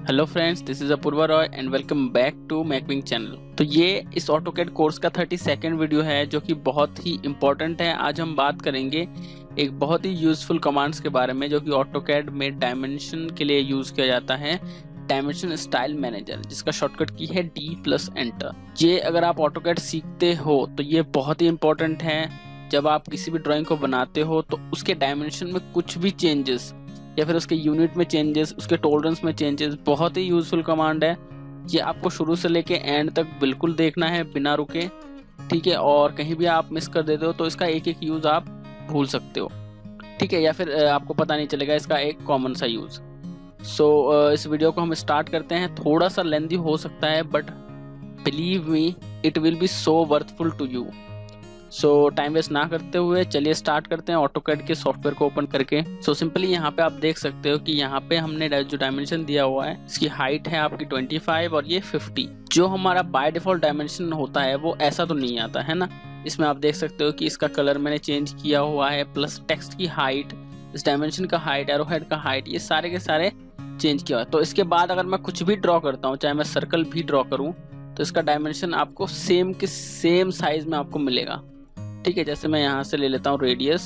Hello friends, this is Apoorva Roy and welcome back to McWing channel. तो ये इस AutoCAD course का 32nd वीडियो है जो कि बहुत ही इम्पोर्टेंट है। आज हम बात करेंगे एक बहुत ही यूजफुल कमांड्स के बारे में जो कि ऑटोकैड में डायमेंशन के लिए यूज किया जाता है, डायमेंशन स्टाइल मैनेजर, जिसका शॉर्टकट की है D+Enter। ये अगर आप ऑटोकैड सीखते हो तो ये बहुत ही इम्पोर्टेंट है। जब आप किसी भी ड्राइंग को बनाते हो तो उसके डायमेंशन में कुछ भी चेंजेस या फिर उसके यूनिट में चेंजेस, उसके टॉलरेंस में चेंजेस, बहुत ही यूजफुल कमांड है। ये आपको शुरू से लेके एंड तक बिल्कुल देखना है बिना रुके, ठीक है। और कहीं भी आप मिस कर देते हो तो इसका एक एक यूज आप भूल सकते हो, ठीक है, या फिर आपको पता नहीं चलेगा इसका एक कॉमन सा यूज। सो इस वीडियो को हम स्टार्ट करते हैं। थोड़ा सा लेंथी हो सकता है but believe me it will be so worthful to you. So time waste ना करते हुए चलिए स्टार्ट करते हैं ऑटोकैड के सॉफ्टवेयर को ओपन करके। सो सिंपली यहाँ पे आप देख सकते हो कि यहाँ पे हमने जो डायमेंशन दिया हुआ है, इसकी हाइट है आपकी 25 और ये 50। जो हमारा बाय डिफॉल्ट डायमेंशन होता है वो ऐसा तो नहीं आता है ना। इसमें आप देख सकते हो कि इसका कलर मैंने चेंज किया हुआ है, प्लस टेक्स्ट की हाइट, इस डायमेंशन का हाइट, एरोहेड का हाइट, ये सारे के सारे चेंज किया हुआ है। तो इसके बाद अगर मैं कुछ भी ड्रॉ करता हूँ, चाहे मैं सर्कल भी ड्रॉ करूँ, तो इसका डायमेंशन आपको सेम के सेम साइज में आपको मिलेगा, ठीक है। जैसे मैं यहाँ से ले लेता हूँ रेडियस,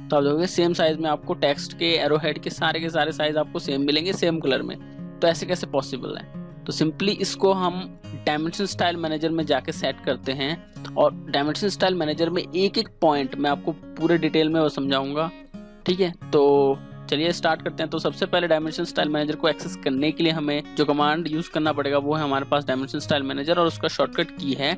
तो आप देखोगे सेम साइज में आपको टेक्स्ट के, एरोहेड के सारे साइज आपको सेम मिलेंगे, सेम कलर में। तो ऐसे कैसे पॉसिबल है? तो सिंपली इसको हम डायमेंशन स्टाइल मैनेजर में जाके सेट करते हैं। और डायमेंशन स्टाइल मैनेजर में एक एक पॉइंट मैं आपको पूरे डिटेल में वो समझाऊंगा, ठीक है। तो चलिए स्टार्ट करते हैं। तो सबसे पहले डायमेंशन स्टाइल मैनेजर को एक्सेस करने के लिए हमें जो कमांड यूज करना पड़ेगा वो है हमारे पास डायमेंशन स्टाइल मैनेजर, और उसका शॉर्टकट की है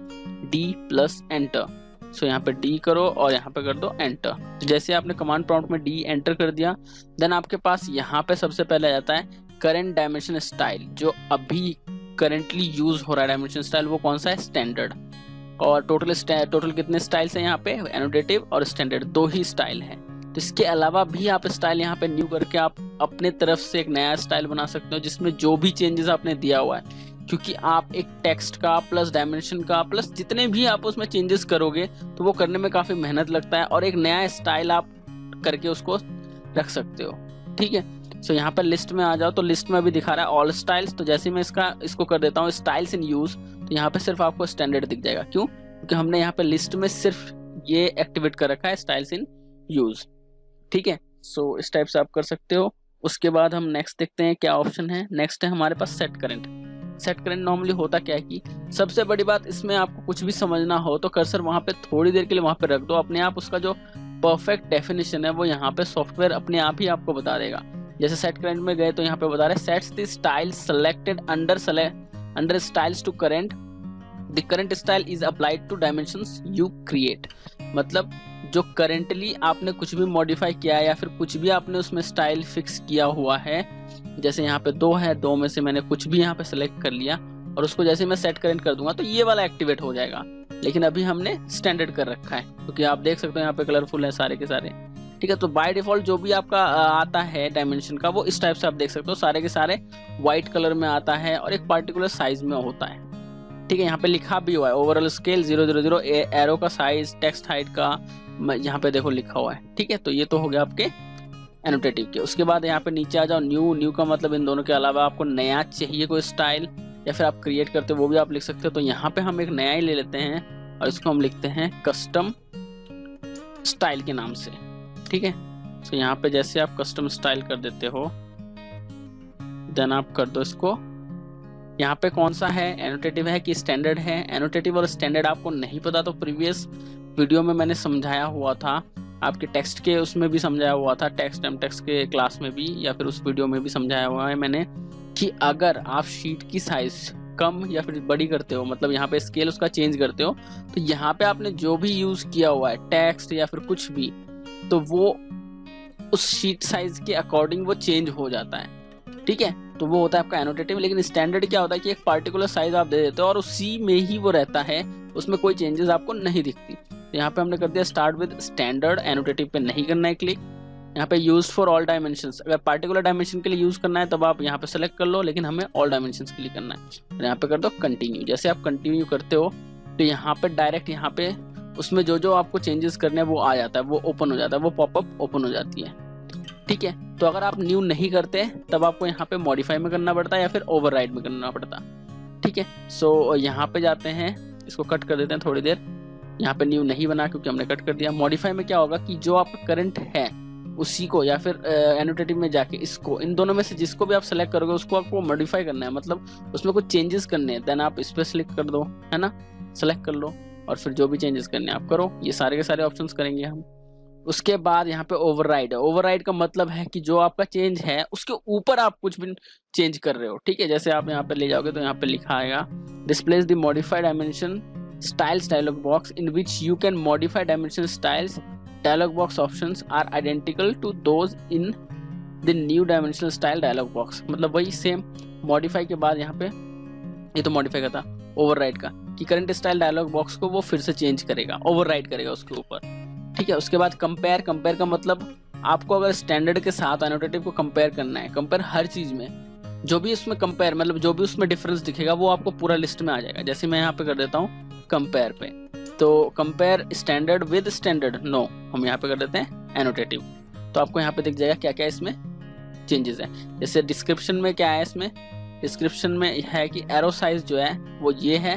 D+Enter। सो यहाँ पे D करो और यहाँ पे कर दो एंटर। तो जैसे आपने कमांड प्रॉम्प्ट में D एंटर कर दिया, देन आपके पास यहाँ पे सबसे पहले आ जाता है करंट डायमेंशन स्टाइल। जो अभी करंटली यूज हो रहा है डायमेंशन स्टाइल वो कौन सा है? स्टैंडर्ड। और टोटल कितने स्टाइल्स हैं यहाँ पे? एनोटेटिव और स्टैंडर्ड, दो ही स्टाइल है। तो इसके अलावा भी आप स्टाइल यहाँ पे न्यू करके आप अपने तरफ से एक नया स्टाइल बना सकते हो जिसमें जो भी चेंजेस आपने दिया हुआ है, क्योंकि आप एक टेक्स्ट का प्लस डायमेंशन का प्लस जितने भी आप उसमें चेंजेस करोगे तो वो करने में काफी मेहनत लगता है, और एक नया स्टाइल आप करके उसको रख सकते हो, ठीक है। सो यहाँ पर लिस्ट में आ जाओ, तो लिस्ट में अभी दिखा रहा है ऑल स्टाइल्स। तो जैसे मैं इसको कर देता हूँ स्टाइल्स इन यूज, तो यहाँ पे सिर्फ आपको स्टैंडर्ड दिख जाएगा। क्यों? क्योंकि हमने यहाँ पे लिस्ट में सिर्फ ये एक्टिवेट कर रखा है स्टाइल्स इन यूज, ठीक है। सो इस टाइप से आप कर सकते हो। उसके बाद हम नेक्स्ट देखते हैं क्या ऑप्शन है। नेक्स्ट है हमारे पास set current. Set current normally होता क्या है कि सबसे बड़ी बात इसमें आपको कुछ भी समझना हो तो कर्सर वहां पे थोड़ी देर के लिए वहां पे रख दो, अपने आप उसका जो परफेक्ट डेफिनेशन है वो यहाँ पे सॉफ्टवेयर अपने आप ही आपको बता देगा। जैसे सेट करंट में गए तो यहाँ पे बता रहे sets the style selected under styles to current, the current style is applied to dimensions you create. मतलब जो करंटली आपने कुछ भी मॉडिफाई किया है या फिर कुछ भी आपने उसमें स्टाइल फिक्स किया हुआ है, जैसे यहाँ पे 2 है, 2 में से मैंने कुछ भी यहाँ पे सेलेक्ट कर लिया और उसको जैसे मैं सेट करंट कर दूंगा तो ये वाला एक्टिवेट हो जाएगा। लेकिन अभी हमने स्टैंडर्ड कर रखा है क्योंकि आप देख सकते हो यहाँ पे कलरफुल है सारे के सारे, ठीक है। तो बाय डिफॉल्ट जो भी आपका आता है डायमेंशन का वो इस टाइप से आप देख सकते हो, सारे के सारे व्हाइट कलर में आता है और एक पार्टिकुलर साइज में होता है, ठीक है। यहाँ पे लिखा भी हुआ है ओवरऑल स्केल 000, एरो का साइज, टेक्स्ट हाइट का यहाँ पे देखो लिखा हुआ है, ठीक है। तो ये तो हो गया आपके एनोटेटिव के। उसके बाद यहाँ पे नीचे आ जाओ, न्यू का मतलब इन दोनों के अलावा आपको नया चाहिए कोई स्टाइल या फिर आप क्रिएट करते हो वो भी आप लिख सकते हो। तो यहाँ पे हम एक नया ही ले लेते हैं और इसको हम लिखते हैं कस्टम स्टाइल के नाम से, ठीक है। तो यहाँ पे जैसे आप कस्टम स्टाइल कर देते हो देन आप कर दो इसको। यहाँ पे कौन सा है? एनोटेटिव है कि स्टैंडर्ड है? एनोटेटिव और स्टैंडर्ड आपको नहीं पता तो प्रीवियस वीडियो में मैंने समझाया हुआ था, आपके टेक्स्ट के उसमें भी समझाया हुआ था, टेक्स्ट के क्लास में भी, या फिर उस वीडियो में भी समझाया हुआ है मैंने कि अगर आप शीट की साइज कम या फिर बड़ी करते हो, मतलब यहाँ पे स्केल उसका चेंज करते हो, तो यहाँ पे आपने जो भी यूज किया हुआ है टेक्स्ट या फिर कुछ भी, तो वो उस शीट साइज के अकॉर्डिंग वो चेंज हो जाता है, ठीक है। तो वो होता है आपका एनोटेटिव। लेकिन स्टैंडर्ड क्या होता है कि एक पार्टिकुलर साइज आप दे देते हो और उसी में ही वो रहता है, उसमें कोई चेंजेस आपको नहीं दिखती। तो यहाँ पे हमने कर दिया स्टार्ट विद स्टैंडर्ड, एनोटेटिव पे नहीं करना है क्लिक। यहाँ पे यूज फॉर ऑल डायमेंशंस, अगर पार्टिकुलर डायमेंशन के लिए यूज करना है तब आप यहाँ पे सेलेक्ट कर लो, लेकिन हमें ऑल डायमेंशंस के लिए करना है। और यहाँ पे कर दो कंटिन्यू। जैसे आप कंटिन्यू करते हो तो यहाँ पे डायरेक्ट यहाँ पे उसमें जो आपको चेंजेस करने हैं वो आ जाता है, वो ओपन हो जाता है, वो पॉपअप ओपन हो जाती है। ठीक है। तो अगर आप न्यू नहीं करते तब आपको यहाँ पे मॉडिफाई में करना पड़ता है या फिर ओवरराइड में करना पड़ता, ठीक है। सो यहाँ पे जाते हैं, इसको कट कर देते हैं थोड़ी देर। यहाँ पे न्यू नहीं बना क्योंकि हमने कट कर दिया। मॉडिफाई में क्या होगा कि जो आपका करंट है उसी को, या फिर एनोटेटिव में जाके इसको, इन दोनों में से जिसको भी आप सेलेक्ट करोगे उसको आपको मॉडिफाई करना है, मतलब उसमें कुछ चेंजेस करने हैं। देन आप इस पर क्लिक कर दो, है ना, सेलेक्ट कर लो और फिर जो भी चेंजेस करने हैं आप करो। ये सारे के सारे ऑप्शंस करेंगे हम। उसके बाद यहाँ पे ओवरराइड है। ओवरराइड का मतलब है कि जो आपका चेंज है उसके ऊपर आप कुछ भी चेंज कर रहे हो, ठीक है। जैसे आप यहाँ पे ले जाओगे तो यहाँ पे लिखा आएगा displays the modified dimension styles dialog box in which you can modify dimension styles. Dialog box options are identical to those in the new dimensional style dialog box. मतलब वही सेम मॉडिफाई के बाद यहाँ पे, ये तो मॉडिफाई का था, ओवरराइड का, कि करंट स्टाइल डायलॉग बॉक्स को वो फिर से चेंज करेगा, ओवरराइड करेगा उसके ऊपर, ठीक है। उसके बाद कंपेयर। कंपेयर का मतलब आपको अगर स्टैंडर्ड के साथ एनोटेटिव को कंपेयर करना है, कंपेयर हर चीज में, जो भी उसमें कंपेयर, मतलब जो भी उसमें डिफरेंस दिखेगा वो आपको पूरा लिस्ट में आ जाएगा। जैसे मैं यहाँ पे कर देता हूँ कंपेयर पे, तो compare standard with standard, no, हम यहाँ पे कर देते हैं एनोटेटिव। तो आपको यहाँ पे दिख जाएगा क्या क्या इसमें चेंजेस है। जैसे डिस्क्रिप्शन में क्या है, इसमें डिस्क्रिप्शन में है कि एरो साइज जो है वो ये है,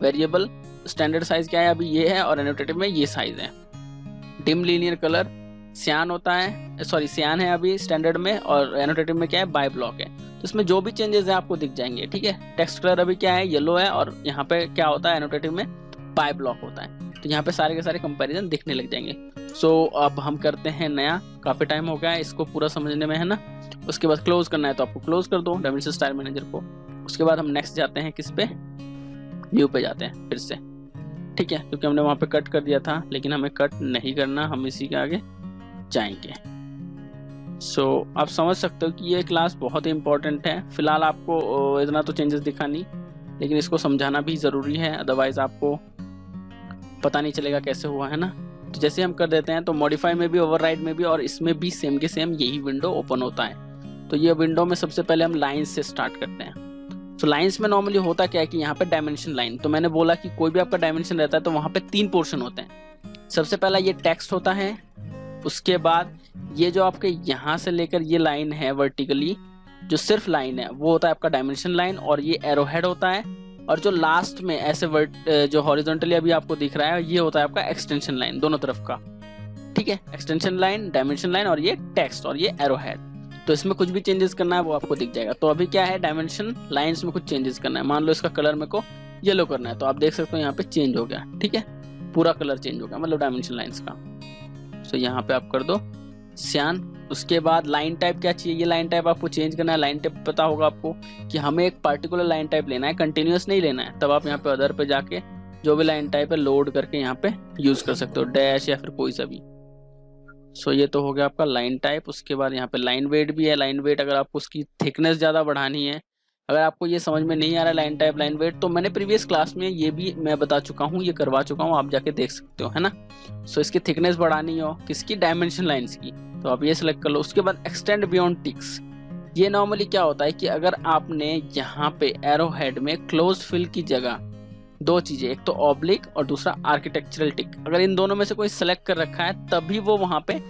वेरिएबल स्टैंडर्ड साइज क्या है अभी ये है, और एनोटेटिव में ये साइज है। डिम लीनियर कलर सियान होता है, सॉरी सियान है अभी स्टैंडर्ड में, और एनोटेटिव में क्या है बाय ब्लॉक है। तो इसमें जो भी चेंजेस है आपको दिख जाएंगे, ठीक है। टेक्स्ट कलर अभी क्या है येलो है, और यहाँ पे क्या होता है एनोटेटिव में बाय ब्लॉक होता है। तो यहाँ पे सारे के सारे कंपैरिजन दिखने लग जाएंगे। सो अब हम करते हैं नया, काफी टाइम हो गया है इसको पूरा समझने में, है ना। उसके बाद क्लोज करना है तो आपको क्लोज कर दो डायमेंशन स्टाइल मैनेजर को। उसके बाद हम नेक्स्ट जाते हैं किस पे, न्यू पे जाते हैं फिर से, ठीक है, क्योंकि हमने वहां पे कट कर दिया था, लेकिन हमें कट नहीं करना, हम इसी के आगे जाएंगे। सो आप समझ सकते हो कि ये क्लास बहुत ही इंपॉर्टेंट है। फिलहाल आपको इतना तो चेंजेस दिखा नहीं, लेकिन इसको समझाना भी ज़रूरी है, अदरवाइज आपको पता नहीं चलेगा कैसे हुआ, है ना। तो जैसे हम कर देते हैं तो मॉडिफाई में भी, ओवरराइड में भी, और इसमें भी सेम के सेम यही विंडो ओपन होता है। तो ये विंडो में सबसे पहले हम लाइन्स से स्टार्ट करते हैं। तो लाइन्स में नॉर्मली होता क्या है कि यहाँ पे डायमेंशन लाइन, तो मैंने बोला कि कोई भी आपका डायमेंशन रहता है तो वहाँ पे 3 पोर्शन होते हैं। सबसे पहला ये टेक्स्ट होता है, उसके बाद ये जो आपके यहाँ से लेकर ये लाइन है वर्टिकली, जो सिर्फ लाइन है वो होता है आपका डायमेंशन लाइन, और ये एरो हेड होता है, और जो लास्ट में ऐसे जो हॉरिजॉन्टली अभी आपको दिख रहा है ये होता है आपका एक्सटेंशन लाइन, दोनों तरफ का, ठीक है। एक्सटेंशन लाइन, डायमेंशन लाइन, और ये टेक्स्ट, और ये एरो हेड। तो इसमें कुछ भी चेंजेस करना है वो आपको दिख जाएगा। तो अभी क्या है, डायमेंशन लाइंस में कुछ चेंजेस करना है। मान लो इसका कलर मेरे को येलो करना है, तो आप देख सकते हो यहाँ पे चेंज हो गया, ठीक है, पूरा कलर चेंज हो गया, मतलब डायमेंशन लाइंस का। सो यहाँ पे आप कर दो सियान। उसके बाद लाइन टाइप क्या चाहिए, ये लाइन टाइप आपको चेंज करना है। लाइन टाइप पता होगा आपको कि हमें एक पर्टिकुलर लाइन टाइप लेना है, कंटिन्यूअस नहीं लेना है। तब आप यहाँ पे अदर पे जाके जो भी लाइन टाइप है लोड करके यहाँ पे यूज कर सकते हो, डैश या फिर कोई सा भी। सो ये तो हो गया आपका लाइन टाइप। उसके बाद यहाँ पे लाइन वेट भी है। लाइन वेट अगर आपको उसकी थिकनेस ज़्यादा बढ़ानी है, अगर आपको ये समझ में नहीं आ रहा है लाइन टाइप लाइन वेट, तो मैंने प्रीवियस क्लास में ये भी मैं बता चुका हूँ, ये करवा चुका हूँ, आप जाके देख सकते हो, है ना। सो इसकी थिकनेस बढ़ानी हो किसकी, डायमेंशन लाइन्स की, तो आप ये सिलेक्ट कर लो। उसके बाद एक्सटेंड बियॉन्ड टिक्स। ये नॉर्मली क्या होता है कि अगर आपने यहाँ पे एरो हेड में क्लोज फिल की जगह 2 चीजें, एक तो ऑब्लिक और दूसरा आर्किटेक्चरल टिक, अगर इन दोनों में से कोई सेलेक्ट कर रखा है तभी वो वहां पे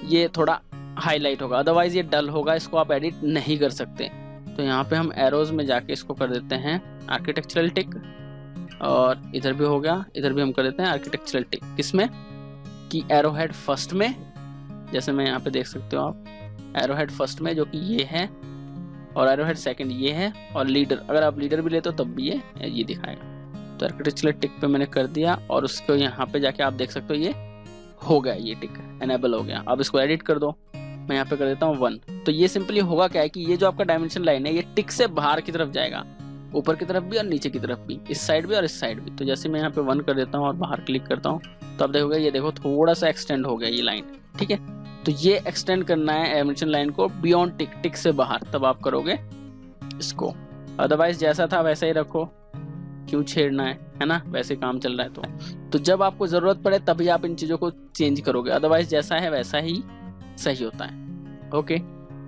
ये थोड़ा हाईलाइट होगा, अदरवाइज ये डल होगा, इसको आप एडिट नहीं कर सकते। तो यहाँ पे हम एरोज में जाके इसको कर देते हैं आर्किटेक्चरल टिक, और इधर भी हो गया, इधर भी हम कर देते हैं आर्किटेक्चरल टिक। किसमें कि एरो हेड फर्स्ट में, जैसे मैं यहाँ पे देख सकते हो आप, एरो हेड फर्स्ट में जो कि ये है, और एरो हेड सेकेंड ये है, और लीडर, अगर आप लीडर भी लेते हो तब भी ये दिखाएगा। तो आर्किटेक्चरल टिक पे मैंने कर दिया, और उसको यहाँ पे जाके आप देख सकते हो ये हो गया, ये टिक एनेबल हो गया। अब इसको एडिट कर दो, मैं यहाँ पे कर देता हूँ 1। तो ये सिंपली होगा क्या है कि ये जो आपका डायमेंशन लाइन है ये टिक से बाहर की तरफ जाएगा, ऊपर की तरफ भी और नीचे की तरफ भी, इस साइड भी और इस साइड भी। तो जैसे मैं यहाँ पे 1 कर देता हूँ और बाहर क्लिक करता हूँ, तो आप देखोगे ये देखो थोड़ा सा एक्सटेंड हो गया ये लाइन, ठीक है। तो ये एक्सटेंड करना है डायमेंशन लाइन को बियॉन्ड टिक, टिक से बाहर, तब आप करोगे इसको, अदरवाइज जैसा था वैसा ही रखो, क्यों छेड़ना है ना, वैसे काम चल रहा है। तो जब आपको जरूरत पड़े तभी आप इन चीजों को चेंज करोगे, अदरवाइज जैसा है वैसा ही सही होता है, ओके।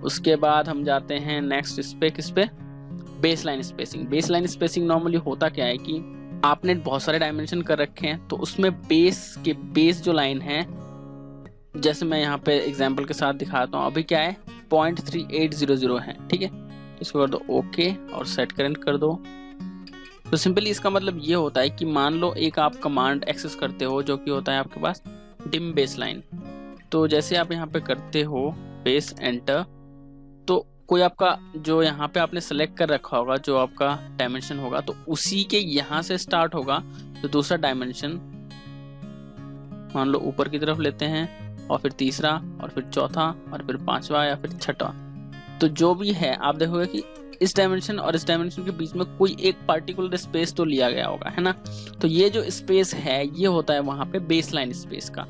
उसके बाद हम जाते हैं नेक्स्ट इस पे, किस पे, base line spacing. Base line spacing normally होता क्या है कि आपने बहुत सारे डायमेंशन कर रखे हैं, तो उसमें बेस जो लाइन है जैसे मैं यहाँ पे एग्जाम्पल के साथ दिखाता हूँ, अभी क्या है 0.3800 है, ठीक है। इसको कर दो ओके और सेट करेंट कर दो। तो सिंपली इसका मतलब ये होता है कि मान लो एक आप कमांड एक्सेस करते हो जो कि होता है आपके पास डिम बेसलाइन। तो जैसे आप यहाँ पे करते हो बेस एंटर, तो कोई आपका जो यहाँ पे आपने सेलेक्ट कर रखा होगा जो आपका डायमेंशन होगा, तो उसी के यहाँ से स्टार्ट होगा। तो दूसरा डायमेंशन मान लो ऊपर की तरफ लेते हैं, और फिर तीसरा, और फिर चौथा, और फिर पांचवा या फिर छठा। तो जो भी है आप देखोगे कि इस डायमेंशन और इस डायमेंशन के बीच में कोई एक पार्टिकुलर स्पेस तो लिया गया होगा, है ना। तो ये जो स्पेस है ये होता है वहां पे बेसलाइन स्पेस का।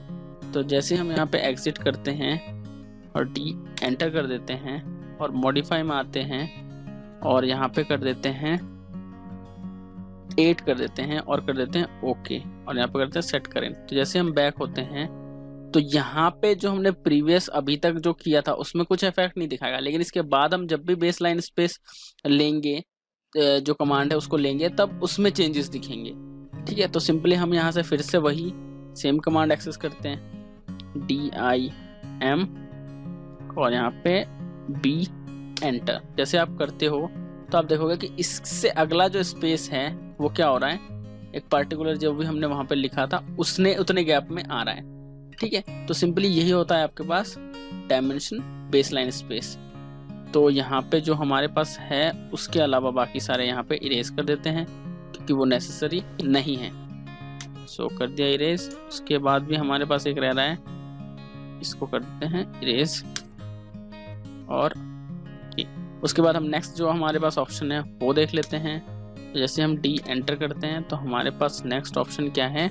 तो जैसे हम यहाँ पे एग्जिट करते हैं और डी एंटर कर देते हैं और मॉडिफाई में आते हैं और यहाँ पे कर देते हैं 8 कर देते हैं और कर देते हैं ओके, और यहाँ पे करते हैं सेट करें। तो जैसे हम बैक होते हैं तो यहाँ पे जो हमने प्रीवियस अभी तक जो किया था उसमें कुछ इफेक्ट नहीं दिखाएगा, लेकिन इसके बाद हम जब भी बेसलाइन स्पेस लेंगे, जो कमांड है उसको लेंगे, तब उसमें चेंजेस दिखेंगे, ठीक है। तो सिंपली हम यहाँ से फिर से वही सेम कमांड एक्सेस करते हैं DIM और यहाँ पे B एंटर। जैसे आप करते हो तो आप देखोगे कि इससे अगला जो स्पेस है वो क्या हो रहा है, एक पार्टिकुलर जो भी हमने वहां पे लिखा था उसने उतने गैप में आ रहा है, ठीक है। तो सिंपली यही होता है आपके पास डायमेंशन बेसलाइन स्पेस। तो यहाँ पे जो हमारे पास है उसके अलावा बाकी सारे यहाँ पे इरेज कर देते हैं क्योंकि वो नेसेसरी नहीं है। सो कर दिया इरेज। उसके बाद भी हमारे पास एक रह रहा है, इसको कर देते हैं इरेज। और उसके बाद हम नेक्स्ट जो हमारे पास ऑप्शन है वो देख लेते हैं। तो जैसे हम डी एंटर करते हैं तो हमारे पास नेक्स्ट ऑप्शन क्या है,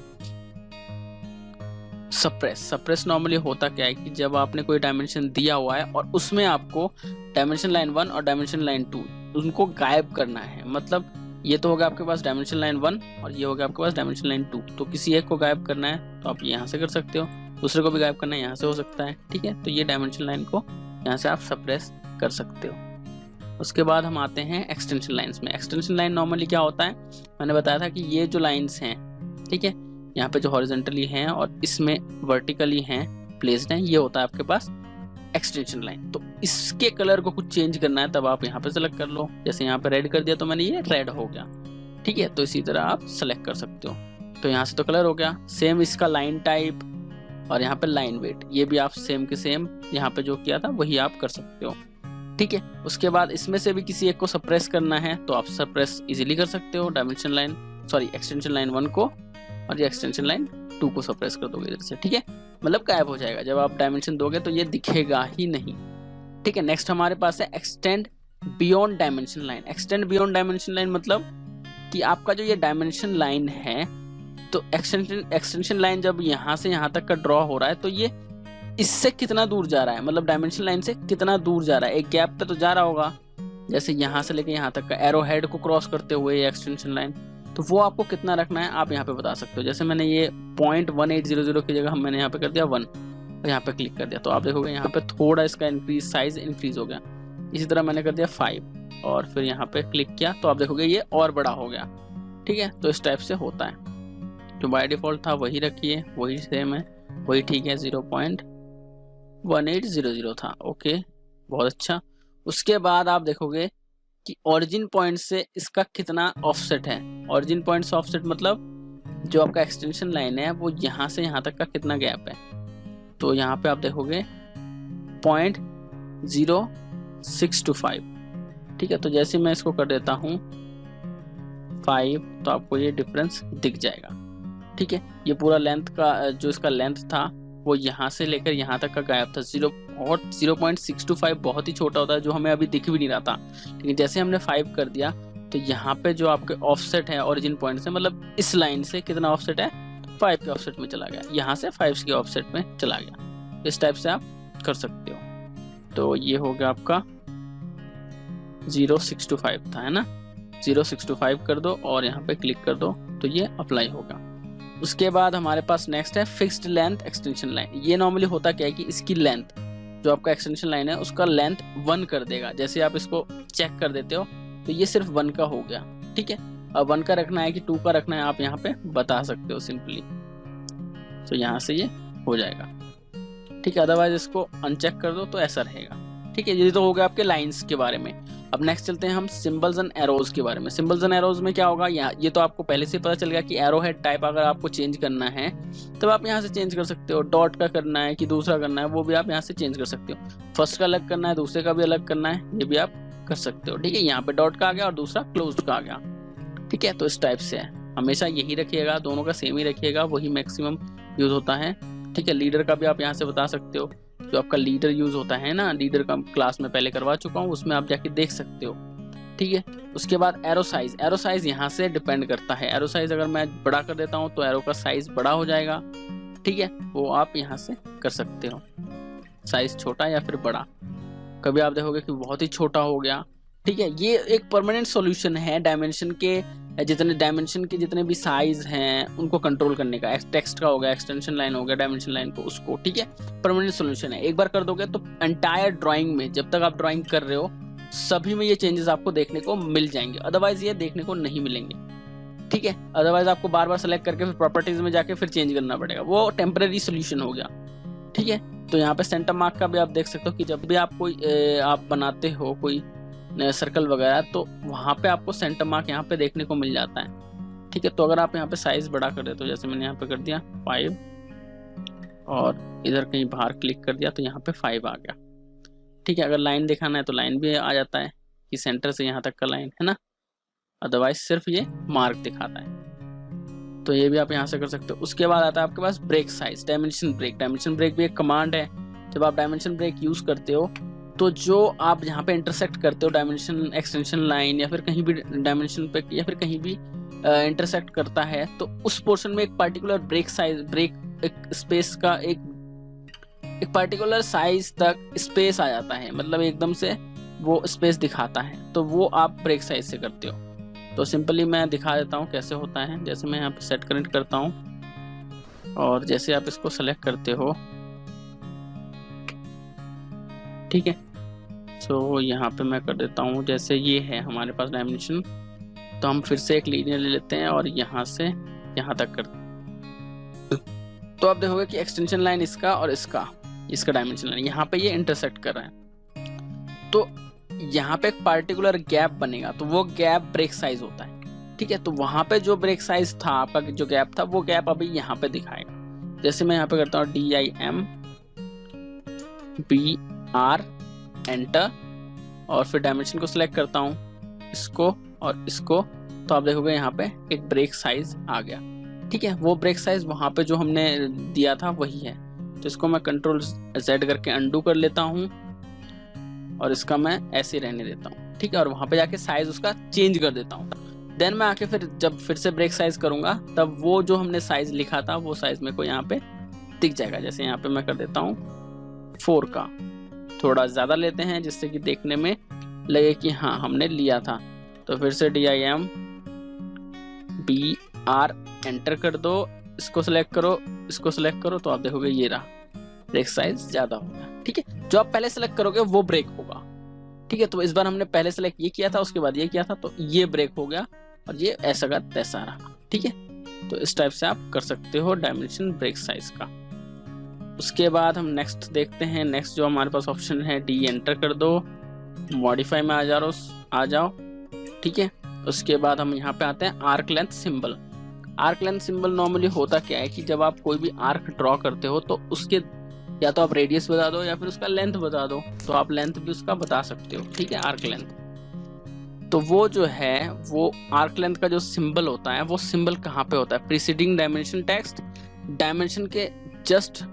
सप्रेस। सप्रेस नॉर्मली होता क्या है कि जब आपने कोई डायमेंशन दिया हुआ है और उसमें आपको डायमेंशन लाइन 1 और डायमेंशन लाइन 2 उनको गायब करना है। मतलब ये तो होगा आपके पास डायमेंशन लाइन 1 और ये होगा आपके पास डायमेंशन लाइन 2। तो किसी एक को गायब करना है तो आप यहाँ से कर सकते हो, दूसरे को भी गायब करना है यहाँ से हो सकता है, ठीक है। तो ये डायमेंशन लाइन को यहाँ से आप सप्रेस कर सकते हो। उसके बाद हम आते हैं एक्सटेंशन लाइंस में। एक्सटेंशन लाइन नॉर्मली क्या होता है, मैंने बताया था कि ये जो लाइंस हैं, ठीक है, यहाँ पे जो हॉरिजॉन्टली हैं और इसमें वर्टिकली हैं प्लेस्ड हैं, ये होता है आपके पास एक्सटेंशन लाइन। तो इसके कलर को कुछ चेंज करना है तब आप यहाँ पे सेलेक्ट कर लो। जैसे यहाँ पे रेड कर दिया तो मैंने ये रेड हो गया, ठीक है। तो इसी तरह आप सेलेक्ट कर सकते हो। तो यहाँ से तो कलर हो गया। सेम इसका लाइन टाइप और यहाँ पे लाइन वेट, ये भी आप सेम के सेम यहाँ पे जो किया था वही आप कर सकते हो, ठीक है। उसके बाद इसमें से भी किसी एक को सप्रेस करना है तो आप सप्रेस इजीली कर सकते हो। डायमेंशन लाइन एक्सटेंशन लाइन 1 को और ये एक्सटेंशन लाइन 2 को सप्रेस कर दोगे इधर से, ठीक है। मतलब गायब हो जाएगा जब आप डायमेंशन दोगे तो ये दिखेगा ही नहीं, ठीक है। नेक्स्ट हमारे पास है extend beyond dimension line. Extend beyond dimension line मतलब कि आपका जो ये डायमेंशन लाइन है, तो एक्सटेंशन लाइन जब यहाँ से यहाँ तक का ड्रॉ हो रहा है तो ये इससे कितना दूर जा रहा है, मतलब डायमेंशन लाइन से कितना दूर जा रहा है, एक गैप पे तो जा रहा होगा। जैसे यहाँ से लेके यहाँ तक का एरो हेड को क्रॉस करते हुए ये एक्सटेंशन लाइन, तो वो आपको कितना रखना है आप यहाँ पे बता सकते हो। जैसे मैंने ये 0.1800 की जगह मैंने यहाँ पे कर दिया 1 और यहाँ पे क्लिक कर दिया, तो आप देखोगे यहाँ पे थोड़ा इसका साइज इंक्रीज हो गया। इसी तरह मैंने कर दिया 5 और फिर यहाँ पे क्लिक किया तो आप देखोगे ये और बड़ा हो गया, ठीक है। तो इस टाइप से होता है। जो बाय डिफॉल्ट था वही रखिए, वही सेम है, वही ठीक है। 0.1800 था, ओके, बहुत अच्छा। उसके बाद आप देखोगे कि ओरिजिन पॉइंट से इसका कितना ऑफसेट है। ओरिजिन पॉइंट से ऑफसेट मतलब जो आपका एक्सटेंशन लाइन है वो यहाँ से यहाँ तक का कितना गैप है। तो यहाँ पे आप देखोगे 0.0625, ठीक है। तो जैसे मैं इसको कर देता हूँ 5 तो आपको ये डिफरेंस दिख जाएगा, ठीक है। ये पूरा लेंथ का जो इसका लेंथ था वो यहाँ से लेकर यहाँ तक का गायब था। 0.625 बहुत ही छोटा होता है जो हमें अभी दिख भी नहीं रहा था, लेकिन जैसे हमने 5 कर दिया तो यहाँ पे जो आपके ऑफसेट है ओरिजिन पॉइंट से, मतलब इस लाइन से कितना ऑफसेट है, 5 के ऑफसेट में चला गया, यहाँ से 5 के ऑफसेट में चला गया। इस टाइप से आप कर सकते हो। तो ये हो गया आपका 0.625 था, है ना। 0.625 कर दो और यहाँ पे क्लिक कर दो तो ये अप्लाई होगा। उसके बाद हमारे पास नेक्स्ट है फिक्स्ड लेंथ एक्सटेंशन लाइन। ये नॉर्मली होता क्या है कि इसकी लेंथ जो आपका एक्सटेंशन लाइन है उसका लेंथ 1 कर देगा। जैसे आप इसको चेक कर देते हो तो ये सिर्फ 1 का हो गया, ठीक है। अब 1 का रखना है कि 2 का रखना है आप यहाँ पे बता सकते हो सिंपली। तो यहाँ से ये हो जाएगा। ठीक है, अदरवाइज इसको अनचेक कर दो तो ऐसा रहेगा। ठीक है, ये तो हो गया आपके लाइंस के बारे में। अब नेक्स्ट चलते हैं हम सिंबल्स एंड एरोज के बारे में। सिंबल्स एंड एरोज में क्या होगा, यहाँ ये तो आपको पहले से पता चल गया कि एरो हेड टाइप अगर आपको चेंज करना है तब आप यहाँ से चेंज कर सकते हो। डॉट का करना है कि दूसरा करना है वो भी आप यहाँ से चेंज कर सकते हो। फर्स्ट का अलग करना है, दूसरे का भी अलग करना है, ये भी आप कर सकते हो। ठीक है, यहाँ पे डॉट का आ गया और दूसरा क्लोज्ड का आ गया। ठीक है, तो इस टाइप से है, हमेशा यही रखिएगा, दोनों का सेम ही रखिएगा, वही मैक्सिमम यूज होता है। ठीक है, लीडर का भी आप यहाँ से बता सकते हो, जो आपका लीडर यूज होता है ना, लीडर का क्लास में पहले करवा चुका हूँ, उसमें आप जाके देख सकते हो। ठीक है, उसके बाद एरो साइज। एरो साइज यहाँ से डिपेंड करता है। एरो साइज अगर मैं बड़ा कर देता हूँ तो एरो का साइज बड़ा हो जाएगा। ठीक है, वो आप यहाँ से कर सकते हो, साइज छोटा या फिर बड़ा। कभी आप देखोगे कि बहुत ही छोटा हो गया। ठीक है, ये एक परमानेंट सॉल्यूशन है डायमेंशन के, जितने भी साइज हैं उनको कंट्रोल करने का। टेक्स्ट का हो गया, एक्सटेंशन लाइन हो गया, डायमेंशन लाइन को, उसको। ठीक है, परमानेंट सॉल्यूशन है। एक बार कर दोगे तो एंटायर ड्राइंग में, जब तक आप ड्राइंग कर रहे हो, सभी में ये चेंजेस आपको देखने को मिल जाएंगे, अदरवाइज ये देखने को नहीं मिलेंगे। ठीक है, अदरवाइज आपको बार बार सेलेक्ट करके फिर प्रॉपर्टीज में जाके फिर चेंज करना पड़ेगा, वो टेम्परेरी सोल्यूशन हो गया। ठीक है, तो यहाँ पे सेंटर मार्क का भी आप देख सकते हो कि जब भी आप कोई आप बनाते हो कोई सर्कल वगैरह, तो वहाँ पे आपको सेंटर मार्क यहाँ पे देखने को मिल जाता है। ठीक है, तो अगर आप यहाँ पे साइज बड़ा कर देते हो, जैसे मैंने यहाँ पे कर दिया 5 और इधर कहीं बाहर क्लिक कर दिया तो यहाँ पे 5 आ गया। ठीक है, अगर लाइन दिखाना है तो लाइन भी आ जाता है कि सेंटर से यहाँ तक का लाइन है ना, अदरवाइज सिर्फ ये मार्क दिखाता है। तो ये भी आप यहाँ से कर सकते हो। उसके बाद आता है आपके पास break size, dimension break. Dimension break भी एक कमांड है। जब आप डायमेंशन ब्रेक यूज करते हो तो जो आप यहाँ पे इंटरसेक्ट करते हो, डायमेंशन एक्सटेंशन लाइन या फिर कहीं भी डायमेंशन पे या फिर कहीं भी इंटरसेक्ट करता है, तो उस पोर्शन में एक पर्टिकुलर ब्रेक साइज, एक स्पेस का एक पर्टिकुलर साइज तक स्पेस आ जाता है, मतलब एकदम से वो स्पेस दिखाता है, तो वो आप ब्रेक साइज से करते हो। तो सिंपली मैं दिखा देता हूँ कैसे होता है। जैसे मैं यहाँ पे सेट करेंट करता हूँ और जैसे आप इसको सेलेक्ट करते हो, ठीक है, तो यहाँ पे मैं कर देता हूँ, जैसे ये है हमारे पास डायमेंशन, तो हम फिर से एक लीनियर ले लेते हैं और यहाँ से यहाँ तक करते हैं। तो आप देखोगे कि एक्सटेंशन लाइन इसका और इसका डायमेंशन लाइन यहाँ पे ये इंटरसेक्ट कर रहा है, तो यहाँ पे एक पर्टिकुलर गैप बनेगा, तो वो गैप ब्रेक साइज होता है। ठीक है, तो वहां पे जो ब्रेक साइज था आपका, जो गैप था, वो गैप अभी यहाँ पे दिखाएगा। जैसे मैं यहाँ पे करता हूँ DIMBR एंटर और फिर डायमेंशन को सिलेक्ट करता हूँ, इसको और इसको, तो आप देखोगे यहाँ पे एक ब्रेक साइज आ गया। ठीक है, वो ब्रेक साइज वहां पे जो हमने दिया था वही है। तो इसको मैं Ctrl+Z करके अंडू कर लेता हूँ और इसका मैं ऐसे रहने देता हूँ। ठीक है, और वहां पे जाके साइज उसका चेंज कर देता हूँ। देन मैं आके जब फिर से ब्रेक साइज करूंगा, तब वो जो हमने साइज लिखा था वो साइज मेरे को यहाँ पे दिख जाएगा। जैसे यहाँ पे मैं कर देता हूँ 4 का, थोड़ा ज्यादा लेते हैं जिससे कि देखने में लगे कि हाँ हमने लिया था। तो फिर से DIMBR एंटर कर दो, इसको सिलेक्ट करो, इसको सिलेक्ट करो, तो आप देखोगे ये रहा, ब्रेक साइज ज्यादा होगा। ठीक है, जो आप पहले सेलेक्ट करोगे वो ब्रेक होगा। ठीक है, तो इस बार हमने पहले सेलेक्ट ये किया था, उसके बाद ये किया था, तो ये ब्रेक हो गया और ये ऐसा का तैसा रहा। ठीक है, तो इस टाइप से आप कर सकते हो डायमेंशन ब्रेक साइज का। उसके बाद हम नेक्स्ट देखते हैं। नेक्स्ट जो हमारे पास ऑप्शन है, D एंटर कर दो, मॉडिफाई में आ जाओ। ठीक है, उसके बाद हम यहाँ पे आते हैं arc length symbol. Arc length symbol normally होता क्या है कि जब आप कोई भी आर्क ड्रॉ करते हो तो उसके या तो आप रेडियस बता दो या फिर उसका लेंथ बता दो, तो आप लेंथ भी उसका बता सकते हो। ठीक है, आर्क लेंथ, तो वो जो है वो आर्क लेंथ का जो सिंबल होता है, वो सिंबल कहाँ पे होता है, प्रीसीडिंग डायमेंशन टेक्स्ट, डायमेंशन के जस्ट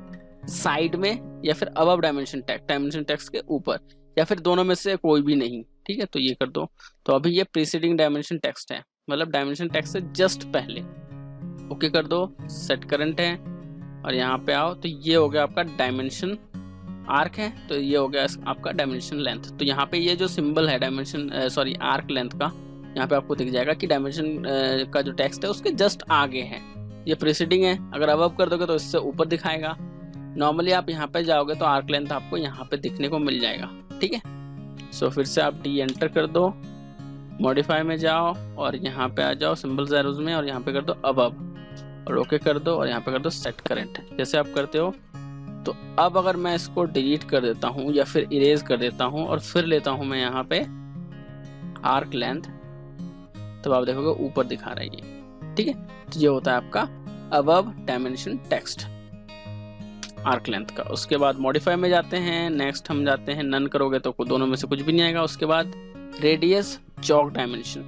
साइड में या फिर अबव डायमेंशन टेक्स्ट के ऊपर, या फिर दोनों में से कोई भी नहीं। ठीक है, तो ये कर दो। तो अभी ये प्रीसीडिंग डायमेंशन टेक्स्ट है, मतलब डायमेंशन टेक्स्ट से जस्ट पहले। ओके कर दो, सेट करंट है और यहाँ पे आओ, तो ये हो गया आपका डायमेंशन आर्क है, तो ये हो गया आपका डायमेंशन लेंथ। तो यहाँ पे ये जो सिंबल है डायमेंशन आर्क लेंथ का, यहाँ पे आपको दिख जाएगा कि डायमेंशन का जो टेक्स्ट है उसके जस्ट आगे है, ये प्रीसीडिंग है। अगर अबव कर दोगे तो इससे ऊपर दिखाएगा। नॉर्मली आप यहाँ पे जाओगे तो आर्क लेंथ आपको यहाँ पे दिखने को मिल जाएगा। ठीक है, सो फिर से आप D एंटर कर दो, मॉडिफाई में जाओ और यहाँ पे आ जाओ सिंबल्स एरोज में और यहाँ पे कर दो अबव और ओके कर दो और यहाँ पे कर दो सेट करंट। जैसे आप करते हो तो अब अगर मैं इसको डिलीट कर देता हूँ या फिर इरेज कर देता हूँ और फिर लेता हूँ मैं यहाँ पे आर्क लेंथ, तब आप देखोगे ऊपर दिखा रहा है ये। ठीक है, तो ये होता है आपका above dimension text arc length का। उसके बाद मॉडिफाई में जाते हैं, नेक्स्ट हम जाते हैं, नन करोगे तो दोनों में से कुछ भी नहीं आएगा। उसके बाद रेडियस जॉग डायमेंशन,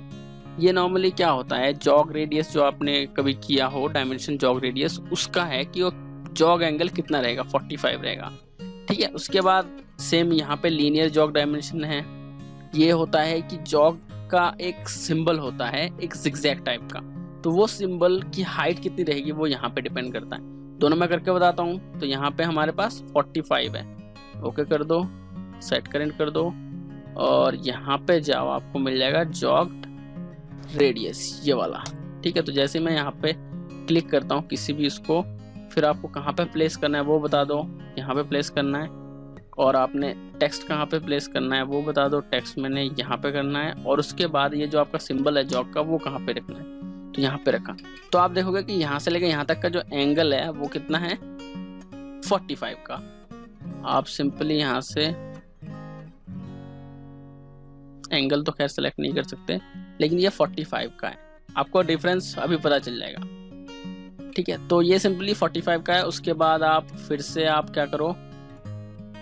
ये नॉर्मली क्या होता है, जॉग रेडियस जो आपने कभी किया हो डायमेंशन जॉग रेडियस, उसका है कि वो जॉग एंगल कितना रहेगा, 45 रहेगा। ठीक है, उसके बाद सेम यहाँ पे लीनियर जॉग डायमेंशन है। ये होता है कि जॉग का एक सिंबल होता है एक जिगजैग टाइप का, तो वो सिंबल की हाइट कितनी रहेगी वो यहाँ पे डिपेंड करता है। दोनों मैं करके बताता हूँ। तो यहाँ पे हमारे पास 45 है, ओके कर दो, सेट करेंट कर दो और यहाँ पे जाओ, आपको मिल जाएगा जॉग रेडियस ये वाला। ठीक है, तो जैसे मैं यहाँ पे क्लिक करता हूँ किसी भी इसको, फिर आपको कहाँ पे प्लेस करना है वो बता दो, यहाँ पे प्लेस करना है। और आपने टेक्स्ट कहाँ पे प्लेस करना है वो बता दो, टेक्स्ट मैंने यहाँ पे करना है। और उसके बाद ये जो आपका सिंबल है जॉग का वो कहाँ पे रखना है, तो यहाँ पे रखा। तो आप देखोगे कि यहाँ से लेकर यहाँ तक का जो एंगल है वो कितना है, 45 का। आप सिंपली यहाँ से एंगल तो खैर सेलेक्ट नहीं कर सकते, लेकिन ये 45 का है, आपको डिफरेंस अभी पता चल जाएगा। ठीक है, तो ये सिंपली 45 का है। उसके बाद आप फिर से आप क्या करो,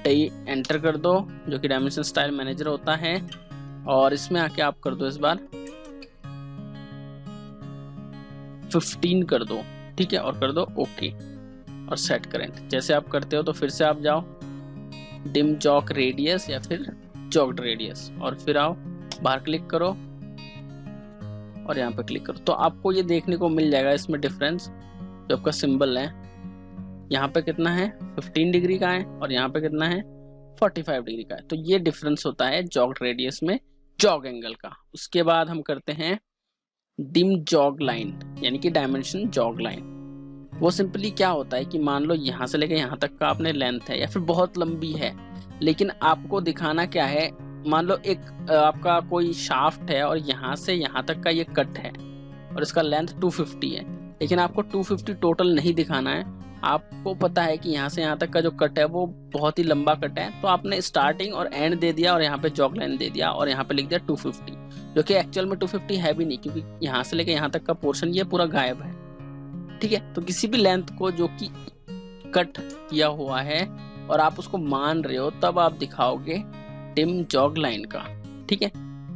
एंटर कर दो, जो कि डायमेंशन स्टाइल मैनेजर होता है, और इसमें आके आप कर दो इस बार 15 कर दो। ठीक है, और कर दो ओके और सेट करेंट। जैसे आप करते हो तो फिर से आप जाओ डिम जॉग रेडियस या फिर जॉग्ड रेडियस और फिर आओ बाहर क्लिक करो और यहाँ पे क्लिक करो, तो आपको ये देखने को मिल जाएगा इसमें डिफरेंस। जो आपका सिंबल है यहाँ पे कितना है, 15 डिग्री का है, और यहाँ पे कितना है, 45 डिग्री का है। तो ये डिफरेंस होता है जॉग्ड रेडियस में जॉग एंगल का। उसके बाद हम करते हैं डिम जॉग लाइन, यानी कि डायमेंशन जॉग लाइन। वो सिंपली क्या होता है कि मान लो यहाँ से लेकर यहाँ तक का आपने लेंथ है या फिर बहुत लंबी है, लेकिन आपको दिखाना क्या है, मान लो एक आपका कोई शाफ्ट है और यहाँ से यहाँ तक का ये कट है और इसका लेंथ 250 है, लेकिन आपको 250 टोटल नहीं दिखाना है। आपको पता है कि यहाँ से यहाँ तक का जो कट है वो बहुत ही लंबा कट है, तो आपने स्टार्टिंग और एंड दे दिया और यहाँ पे जॉग लाइन दे दिया और यहाँ पे लिख दिया 250, जो कि एक्चुअल में 250 है भी नहीं, क्योंकि यहाँ से लेकर यहाँ तक का पोर्शन ये पूरा गायब है। ठीक है, तो किसी भी लेंथ को जो कि कट किया हुआ है और आप उसको मान रहे हो, तब आप दिखाओगे डिम जॉग लाइन का। ठीक है,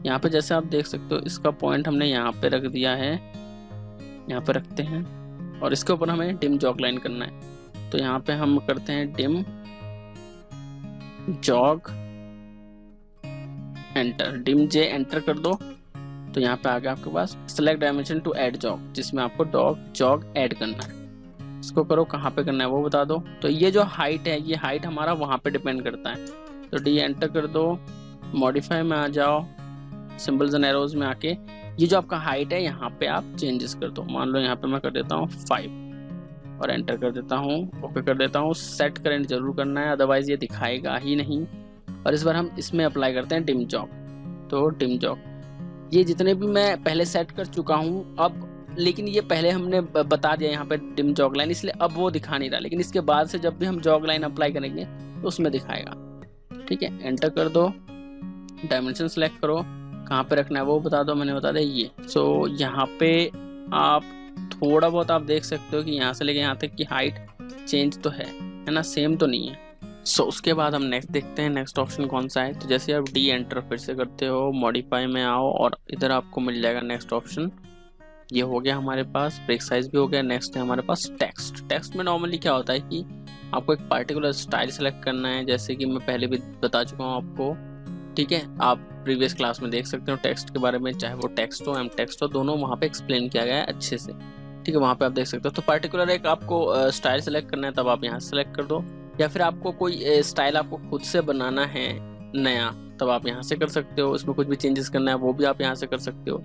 यहाँ पे जैसे आप देख सकते हो इसका पॉइंट हमने यहाँ पे रख दिया है, यहाँ पे रखते हैं और इसके ऊपर हमें डिम जॉग लाइन करना है। तो यहाँ पे हम करते हैं dim jog, enter, dim J enter कर दो। तो यहाँ पे आ गया आपके पास select dimension to add jog, जिसमें आपको जॉग ऐड करना है। इसको करो, कहाँ पे करना है वो बता दो। तो ये जो हाइट है, ये हाइट हमारा वहाँ पे डिपेंड करता है। तो डी एंटर कर दो, मॉडिफाई में आ जाओ, सिंबल्स एंड एरोज में आके ये जो आपका हाइट है यहाँ पे आप चेंजेस कर दो। मान लो यहाँ पे मैं कर देता हूँ 5 और एंटर कर देता हूँ, ओके कर देता हूँ। सेट करेंट जरूर करना है, अदरवाइज ये दिखाएगा ही नहीं। और इस बार हम इसमें अप्लाई करते हैं डिम जॉग। तो डिम जॉग, ये जितने भी मैं पहले सेट कर चुका हूँ अब, लेकिन ये पहले हमने बता दिया यहाँ पे डिम जॉग लाइन, इसलिए अब वो दिखा नहीं रहा, लेकिन इसके बाद से जब भी हम जॉग लाइन अप्लाई करेंगे तो उसमें दिखाएगा। ठीक है, एंटर कर दो, डायमेंशन सेलेक्ट करो, कहाँ पे रखना है वो बता दो, मैंने बता दिया ये। सो यहाँ पे आप थोड़ा बहुत आप देख सकते हो कि यहाँ से लेके यहाँ तक की हाइट चेंज तो है ना, सेम तो नहीं है। सो उसके बाद हम नेक्स्ट देखते हैं, नेक्स्ट ऑप्शन कौन सा है। तो जैसे आप डी एंटर फिर से करते हो, मॉडिफाई में आओ और इधर आपको मिल जाएगा नेक्स्ट ऑप्शन। ये हो गया हमारे पास, ब्रेक साइज भी हो गया। नेक्स्ट है हमारे पास टेक्स्ट। टेक्स्ट में नॉर्मली क्या होता है कि आपको एक पार्टिकुलर स्टाइल सेलेक्ट करना है, जैसे कि मैं पहले भी बता चुका हूँ आपको। ठीक है, आप प्रीवियस क्लास में देख सकते हो टेक्स्ट के बारे में, चाहे वो टेक्स्ट हो एम टेक्स्ट हो, दोनों वहाँ पे एक्सप्लेन किया गया है अच्छे से। ठीक है, वहाँ पे आप देख सकते हो। तो पार्टिकुलर एक आपको स्टाइल सेलेक्ट करना है, तब आप यहाँ सेलेक्ट कर दो, या फिर आपको कोई स्टाइल आपको खुद से बनाना है नया, तब आप यहाँ से कर सकते हो। इसमें कुछ भी चेंजेस करना है वो भी आप यहाँ से कर सकते हो।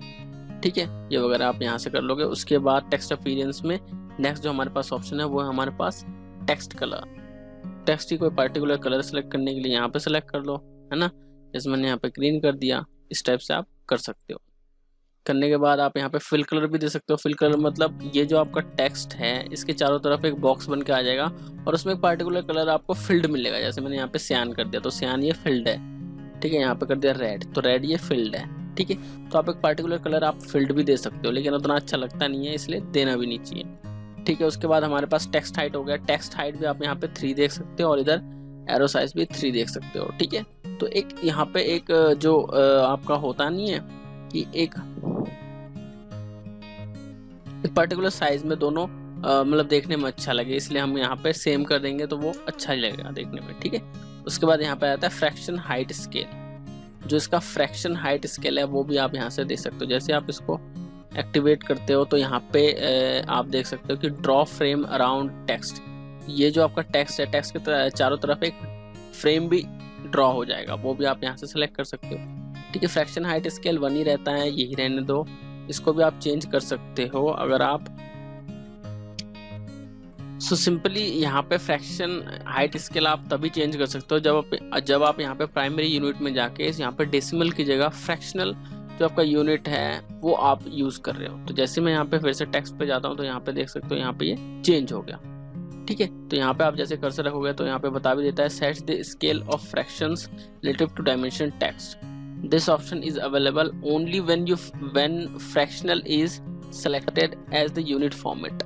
ठीक है, ये वगैरह आप यहाँ से कर लोगे। उसके बाद टेक्स्ट अपीयरेंस में नेक्स्ट जो हमारे पास ऑप्शन है वो है हमारे पास टेक्स्ट कलर। टेक्स्ट की कोई पर्टिकुलर कलर सेलेक्ट करने के लिए यहाँ पे सेलेक्ट कर लो, है ना। जैसे मैंने यहाँ पे ग्रीन कर दिया, इस टाइप से आप कर सकते हो। करने के बाद आप यहाँ पे फिल कलर भी दे सकते हो। फिल कलर मतलब ये जो आपका टेक्स्ट है इसके चारों तरफ एक बॉक्स बन के आ जाएगा और उसमें एक पार्टिकुलर कलर आपको फिल्ड मिलेगा। जैसे मैंने यहाँ पे सियान कर दिया तो सियान ये फिल्ड है, ठीक है। यहाँ पे कर दिया रेड तो रेड ये फिल्ड है, ठीक है। तो आप एक पार्टिकुलर कलर आप फिल्ड भी दे सकते हो, लेकिन उतना अच्छा लगता नहीं है इसलिए देना भी नहीं चाहिए, ठीक है। उसके बाद हमारे पास टेक्स्ट हाइट हो गया। टेक्स्ट हाइट भी आप यहाँ पे 3 देख सकते हो और इधर एरो साइज भी 3 देख सकते हो, ठीक है। तो एक यहाँ पे एक जो आपका होता नहीं है कि एक पर्टिकुलर साइज में दोनों मतलब देखने में अच्छा लगे, इसलिए हम यहाँ पे सेम कर देंगे तो वो अच्छा ही लगेगा देखने में, ठीक है। उसके बाद यहाँ पे आता है फ्रैक्शन हाइट स्केल। जो इसका फ्रैक्शन हाइट स्केल है वो भी आप यहाँ से दे सकते हो। जैसे आप इसको एक्टिवेट करते हो तो यहाँ पे आप देख सकते हो कि ड्रॉ फ्रेम अराउंड टेक्स्ट। ये जो आपका टेक्स्ट है, टेक्स्ट के चारों तरफ एक फ्रेम भी ड्रॉ हो जाएगा, वो भी आप यहाँ से सेलेक्ट कर सकते हो, ठीक है। फ्रैक्शन हाइट स्केल 1 ही रहता है, यही रहने दो। इसको भी आप चेंज कर सकते हो अगर आप सिंपली यहाँ पे फ्रैक्शन हाइट स्केल आप तभी चेंज कर सकते हो जब आप यहाँ पे प्राइमरी यूनिट में जाके यहाँ पे डेसिमल की जगह फ्रैक्शनल जो आपका यूनिट है वो आप यूज कर रहे हो। तो जैसे मैं यहाँ पे फिर से टेक्स्ट पे जाता हूँ तो यहाँ पे देख सकते हो यहाँ पे ये चेंज हो गया, ठीक है। तो यहाँ पे आप जैसे कर्सर रखोगे तो यहाँ पे बता भी देता है set the scale of fractions relative to dimension text. This option is available only when fractional is selected as the unit format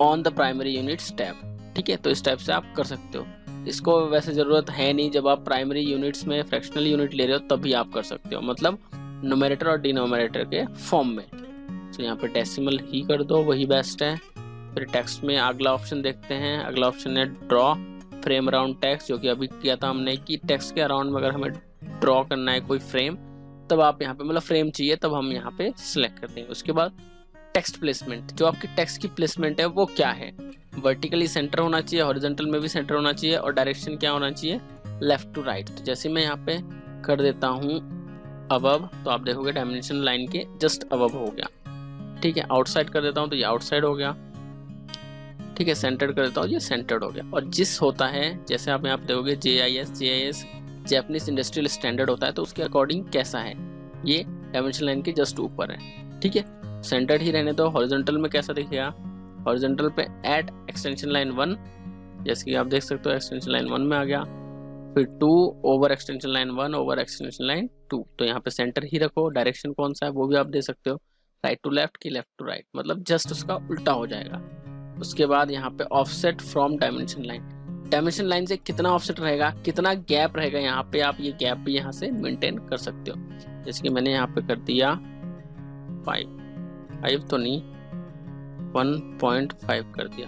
on the primary units tab, ठीक है। तो इस टाइप से आप कर सकते हो। इसको वैसे ज़रूरत है नहीं, जब आप प्राइमरी यूनिट्स में फ्रैक्शनल यूनिट ले रहे हो तभी आप कर सकते हो, मतलब न्यूमरेटर और डिनोमिनेटर के फॉर्म में। तो यहाँ पे डेसिमल ही कर दो, वही बेस्ट है। फिर टेक्स्ट में अगला ऑप्शन देखते हैं। अगला ऑप्शन है ड्रॉ फ्रेम अराउंड टेक्स्ट, जो कि अभी किया था हमने कि टेक्स्ट के अराउंड में अगर हमें ड्रॉ करना है कोई फ्रेम तब आप यहाँ पे मतलब फ्रेम चाहिए तब हम यहाँ पे सिलेक्ट करते हैं। उसके बाद टेक्स्ट प्लेसमेंट, जो आपकी टेक्स्ट की प्लेसमेंट है वो क्या है। वर्टिकली सेंटर होना चाहिए, हॉरिजॉन्टल में भी सेंटर होना चाहिए और डायरेक्शन क्या होना चाहिए, लेफ्ट टू राइट। तो जैसे मैं यहाँ पे कर देता हूँ अबव, तो आप देखोगे डायमेंशन लाइन के जस्ट अबव हो गया, ठीक है। आउटसाइड कर देता हूँ तो ये आउटसाइड हो गया, ठीक है। सेंटर्ड कर देता हूँ, ये सेंटर्ड हो गया। और जिस होता है जैसे आप यहाँ पे देखोगे JIS जैपनीज इंडस्ट्रियल स्टैंडर्ड होता है तो उसके अकॉर्डिंग कैसा है, ये डायमेंशन लाइन के जस्ट ऊपर है, ठीक है। सेंटर्ड ही रहने दो। हॉरिजॉन्टल में कैसा दिखेगा, हॉरिजॉन्टल पे ऐड एक्सटेंशन लाइन 1, जैसे कि आप देख सकते हो एक्सटेंशन लाइन 1 में आ गया। फिर 2 over extension line 1 over extension line 2। तो यहाँ पे सेंटर ही रखो। डायरेक्शन कौन सा है वो भी आप दे सकते हो, राइट टू लेफ्ट की लेफ्ट टू राइट, मतलब जस्ट उसका उल्टा हो जाएगा। उसके बाद यहाँ पे offset from dimension line, dimension line से कितना ऑफसेट रहेगा, कितना गैप रहेगा, यहाँ पे आप ये गैप भी यहाँ से मेंटेन कर सकते हो। जैसे कि मैंने यहाँ पे कर दिया 5 तो नहीं 1.5 कर दिया,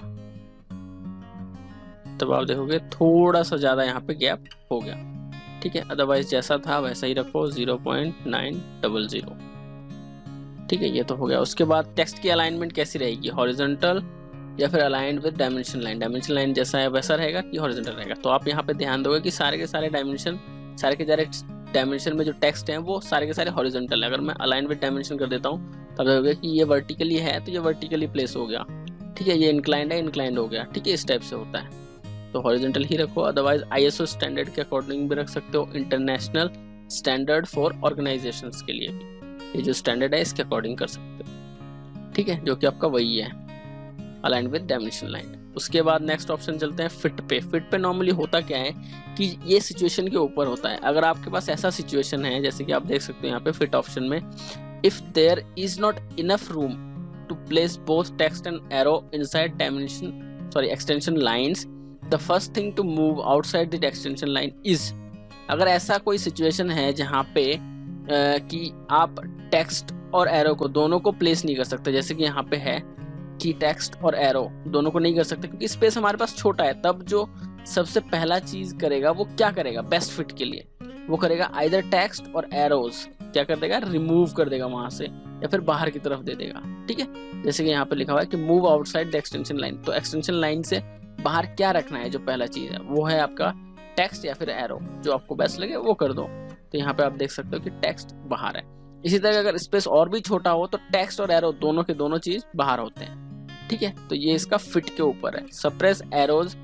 तब आप देखोगे थोड़ा सा ज़्यादा यहाँ पे गैप हो गया, ठीक है। अदरवाइज जैसा था वैसा ही रखो 0.900, ठीक है। ये तो हो गया। उसके बाद टेक्स्ट की अलाइनमेंट कैसी रहेगी, हॉरिजॉन्टल या फिर aligned with dimension line. Dimension line जैसा है वैसा रहेगा कि हॉरिजॉन्टल रहेगा। तो आप यहाँ पे ध्यान दोगे कि सारे के सारे डायमेंशन, सारे के सारे डायमेंशन में जो टेक्स्ट हैं वो सारे के सारे हॉरिजॉन्टल है। अगर मैं अलाइंड विद डायमेंशन कर देता हूँ तब देखोगे कि ये वर्टिकली है तो ये वर्टिकली प्लेस हो गया, ठीक है। ये इंक्लाइंड है, इंक्लाइंड हो गया, ठीक है। इस टाइप से होता है, तो हॉरिजॉन्टल ही रखो। अदरवाइज ISO स्टैंडर्ड के अकॉर्डिंग भी रख सकते हो, इंटरनेशनल स्टैंडर्ड फॉर ऑर्गेनाइजेशंस के लिए भी ये जो स्टैंडर्ड है इसके अकॉर्डिंग कर सकते हो, ठीक है, जो कि आपका वही है अलाइंड विद डायमेंशन लाइन। उसके बाद नेक्स्ट ऑप्शन चलते हैं फिट पे। फिट पे नॉर्मली होता क्या है कि ये सिचुएशन के ऊपर होता है। अगर आपके पास ऐसा सिचुएशन है जैसे कि आप देख सकते हो यहाँ पे फिट ऑप्शन में, if there is not enough room to place both text and arrow inside extension lines, the first thing to move outside the extension line is. अगर ऐसा कोई सिचुएशन है जहाँ पे कि आप टेक्स्ट और एरो को दोनों को प्लेस नहीं कर सकते, जैसे कि यहाँ पे है कि टेक्स्ट और एरो दोनों को नहीं कर सकते क्योंकि स्पेस हमारे पास छोटा है, तब जो सबसे पहला चीज करेगा वो क्या करेगा, बेस्ट फिट के लिए वो करेगा आइदर टेक्स्ट और एरोज क्या कर देगा, रिमूव कर देगा वहां से या फिर बाहर की तरफ दे देगा, ठीक है। जैसे कि यहाँ पे लिखा हुआ है कि move outside the extension line, तो एक्सटेंशन लाइन से बाहर क्या रखना है, जो पहला चीज है वो है आपका टेक्स्ट या फिर एरो, जो आपको बेस्ट लगे वो कर दो। तो यहाँ पे आप देख सकते हो कि टेक्स्ट बाहर है। इसी तरह अगर स्पेस और भी छोटा हो तो टेक्स्ट और एरो दोनों के दोनों चीज बाहर होते हैं, ठीक है। तो ये इसका फिट के ऊपर है। Suppress arrows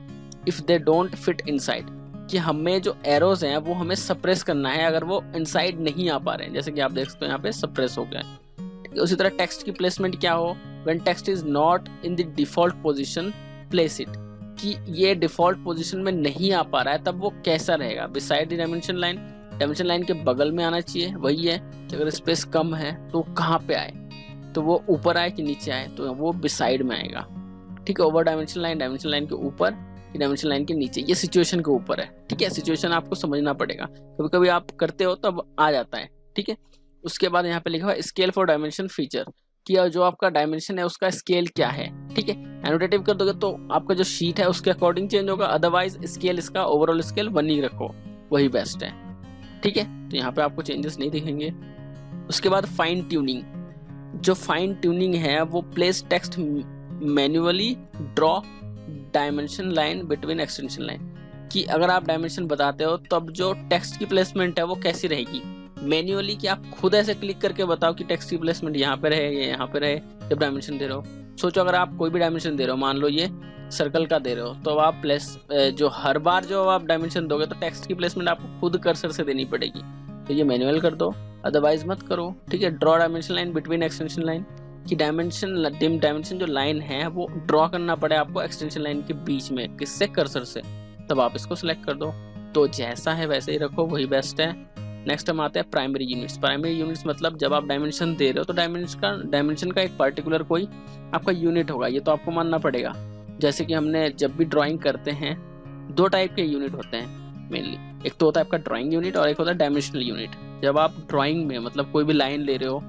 if they don't fit inside, कि हमें जो एरोज हैं वो हमें सप्रेस करना है अगर वो इनसाइड नहीं आ पा रहे हैं, जैसे कि आप देख सकते हो यहाँ पे सप्रेस हो गया है, उसी तरह टेक्स्ट की प्लेसमेंट क्या हो, when text is not in the default position place it, कि ये डिफॉल्ट पोजीशन में नहीं आ पा रहा है तब वो कैसा रहेगा, beside the dimension line, dimension line के बगल में आना चाहिए। वही है कि अगर स्पेस कम है तो कहाँ पे आए, तो वो ऊपर आए कि नीचे आए, तो वो बिसाइड में आएगा। ठीक है, ओवर डायमेंशन लाइन के ऊपर कि डायमेंशन लाइन के नीचे, ये सिचुएशन के ऊपर है। ठीक है, सिचुएशन आपको समझना पड़ेगा, कभी कभी आप करते हो तब आ जाता है। ठीक है, उसके बाद यहाँ पे लिखा हुआ स्केल फॉर डायमेंशन फीचर, कि जो आपका डायमेंशन है उसका स्केल क्या है। ठीक है, एनोटेटिव कर दोगे तो आपका जो शीट है उसके अकॉर्डिंग चेंज होगा, अदरवाइज स्केल इसका ओवरऑल स्केल 1 ही रखो, वही बेस्ट है। ठीक है, तो यहाँ पे आपको चेंजेस नहीं दिखेंगे। उसके बाद फाइन ट्यूनिंग, जो फाइन ट्यूनिंग है वो place text manually draw dimension line between extension line, कि अगर आप डायमेंशन बताते हो तब जो टेक्स्ट की प्लेसमेंट है वो कैसी रहेगी मैन्युअली, कि आप खुद ऐसे क्लिक करके बताओ कि टेक्स्ट की प्लेसमेंट यहाँ पे रहे या यहाँ पे रहे जब डायमेंशन दे रहे हो। सोचो अगर आप कोई भी डायमेंशन दे रहे हो, मान लो ये सर्कल का दे रहे हो, तो आप जो हर बार जो आप डायमेंशन दोगे तो टेक्स्ट की प्लेसमेंट आपको खुद कर्सर से देनी पड़ेगी, तो ये मैनुअल कर दो, अदरवाइज मत करो। ठीक है, draw dimension line between extension line, कि डायमेंशन जो लाइन है वो ड्रॉ करना पड़े आपको एक्सटेंशन लाइन के बीच में, किससे, कर्सर से, तब आप इसको सिलेक्ट कर दो। तो जैसा है वैसे ही रखो, वही बेस्ट है। नेक्स्ट हम आते हैं प्राइमरी यूनिट्स। प्राइमरी यूनिट्स मतलब जब आप डायमेंशन दे रहे हो तो डायमेंशन का एक पर्टिकुलर कोई आपका यूनिट होगा, ये तो आपको मानना पड़ेगा। जैसे कि हमने जब भी ड्राइंग करते हैं 2 टाइप के यूनिट होते हैं मेनली, एक तो होता है आपका ड्राइंग यूनिट और एक होता है डायमेंशनल यूनिट। जब आप ड्राइंग में मतलब कोई भी लाइन ले रहे हो,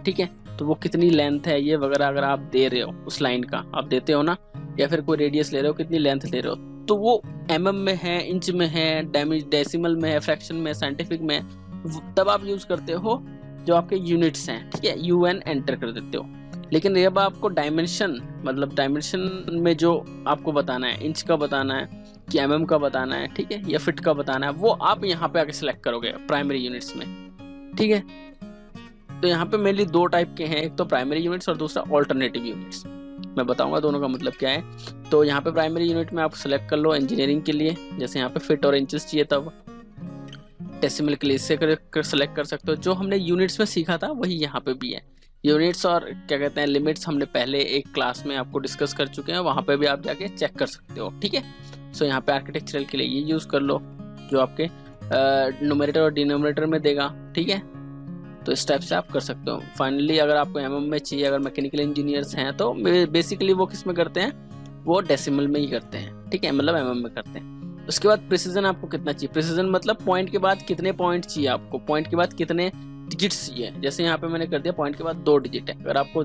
ठीक है, तो वो कितनी लेंथ है ये वगैरह अगर आप दे रहे हो, उस लाइन का आप देते हो ना, या फिर कोई रेडियस ले रहे हो, कितनी लेंथ ले रहे हो, तो वो mm में है, इंच में है, डेसिमल में है, फ्रैक्शन में, साइंटिफिक में, तब आप यूज करते हो जो आपके यूनिट्स हैं। ठीक है, UN एंटर कर देते हो। लेकिन जब आपको डायमेंशन मतलब डायमेंशन में जो आपको बताना है, इंच का बताना है कि mm का बताना है, ठीक है, या फिट का बताना है, वो आप यहाँ पे आके सिलेक्ट करोगे प्राइमरी यूनिट्स में। ठीक है, तो यहाँ पे मेनली 2 टाइप के हैं, एक तो प्राइमरी यूनिट्स और दूसरा ऑल्टरनेटिव यूनिट्स। मैं बताऊंगा दोनों का मतलब क्या है। तो यहाँ पे प्राइमरी यूनिट में आप सेलेक्ट कर लो इंजीनियरिंग के लिए, जैसे यहाँ पे फिट और इंचेस चाहिए, तब डेसिमल के लिए इससे सेलेक्ट कर सकते हो। जो हमने यूनिट्स में सीखा था वही यहाँ पे भी है। यूनिट्स और क्या कहते हैं लिमिट्स हमने पहले एक क्लास में आपको डिस्कस कर चुके हैं, वहाँ पे भी आप जाके चेक कर सकते हो। ठीक है, सो यहाँ पे आर्किटेक्चरल के लिए ये यूज़ कर लो जो आपके न्यूमरेटर और डिनोमिनेटर में देगा। ठीक है, तो इस टाइप से आप कर सकते हो। फाइनली अगर आपको mm में चाहिए, अगर मैकेनिकल इंजीनियर्स हैं तो बेसिकली वो किस में करते हैं, वो डेसिमल में ही करते हैं। ठीक है, मतलब mm में करते हैं। उसके बाद प्रिसीजन आपको कितना चाहिए, प्रिसीजन मतलब पॉइंट के बाद कितने पॉइंट चाहिए आपको, पॉइंट के बाद कितने डिजिट्स चाहिए। जैसे यहाँ पे मैंने कर दिया पॉइंट के बाद 2 डिजिट है, अगर आपको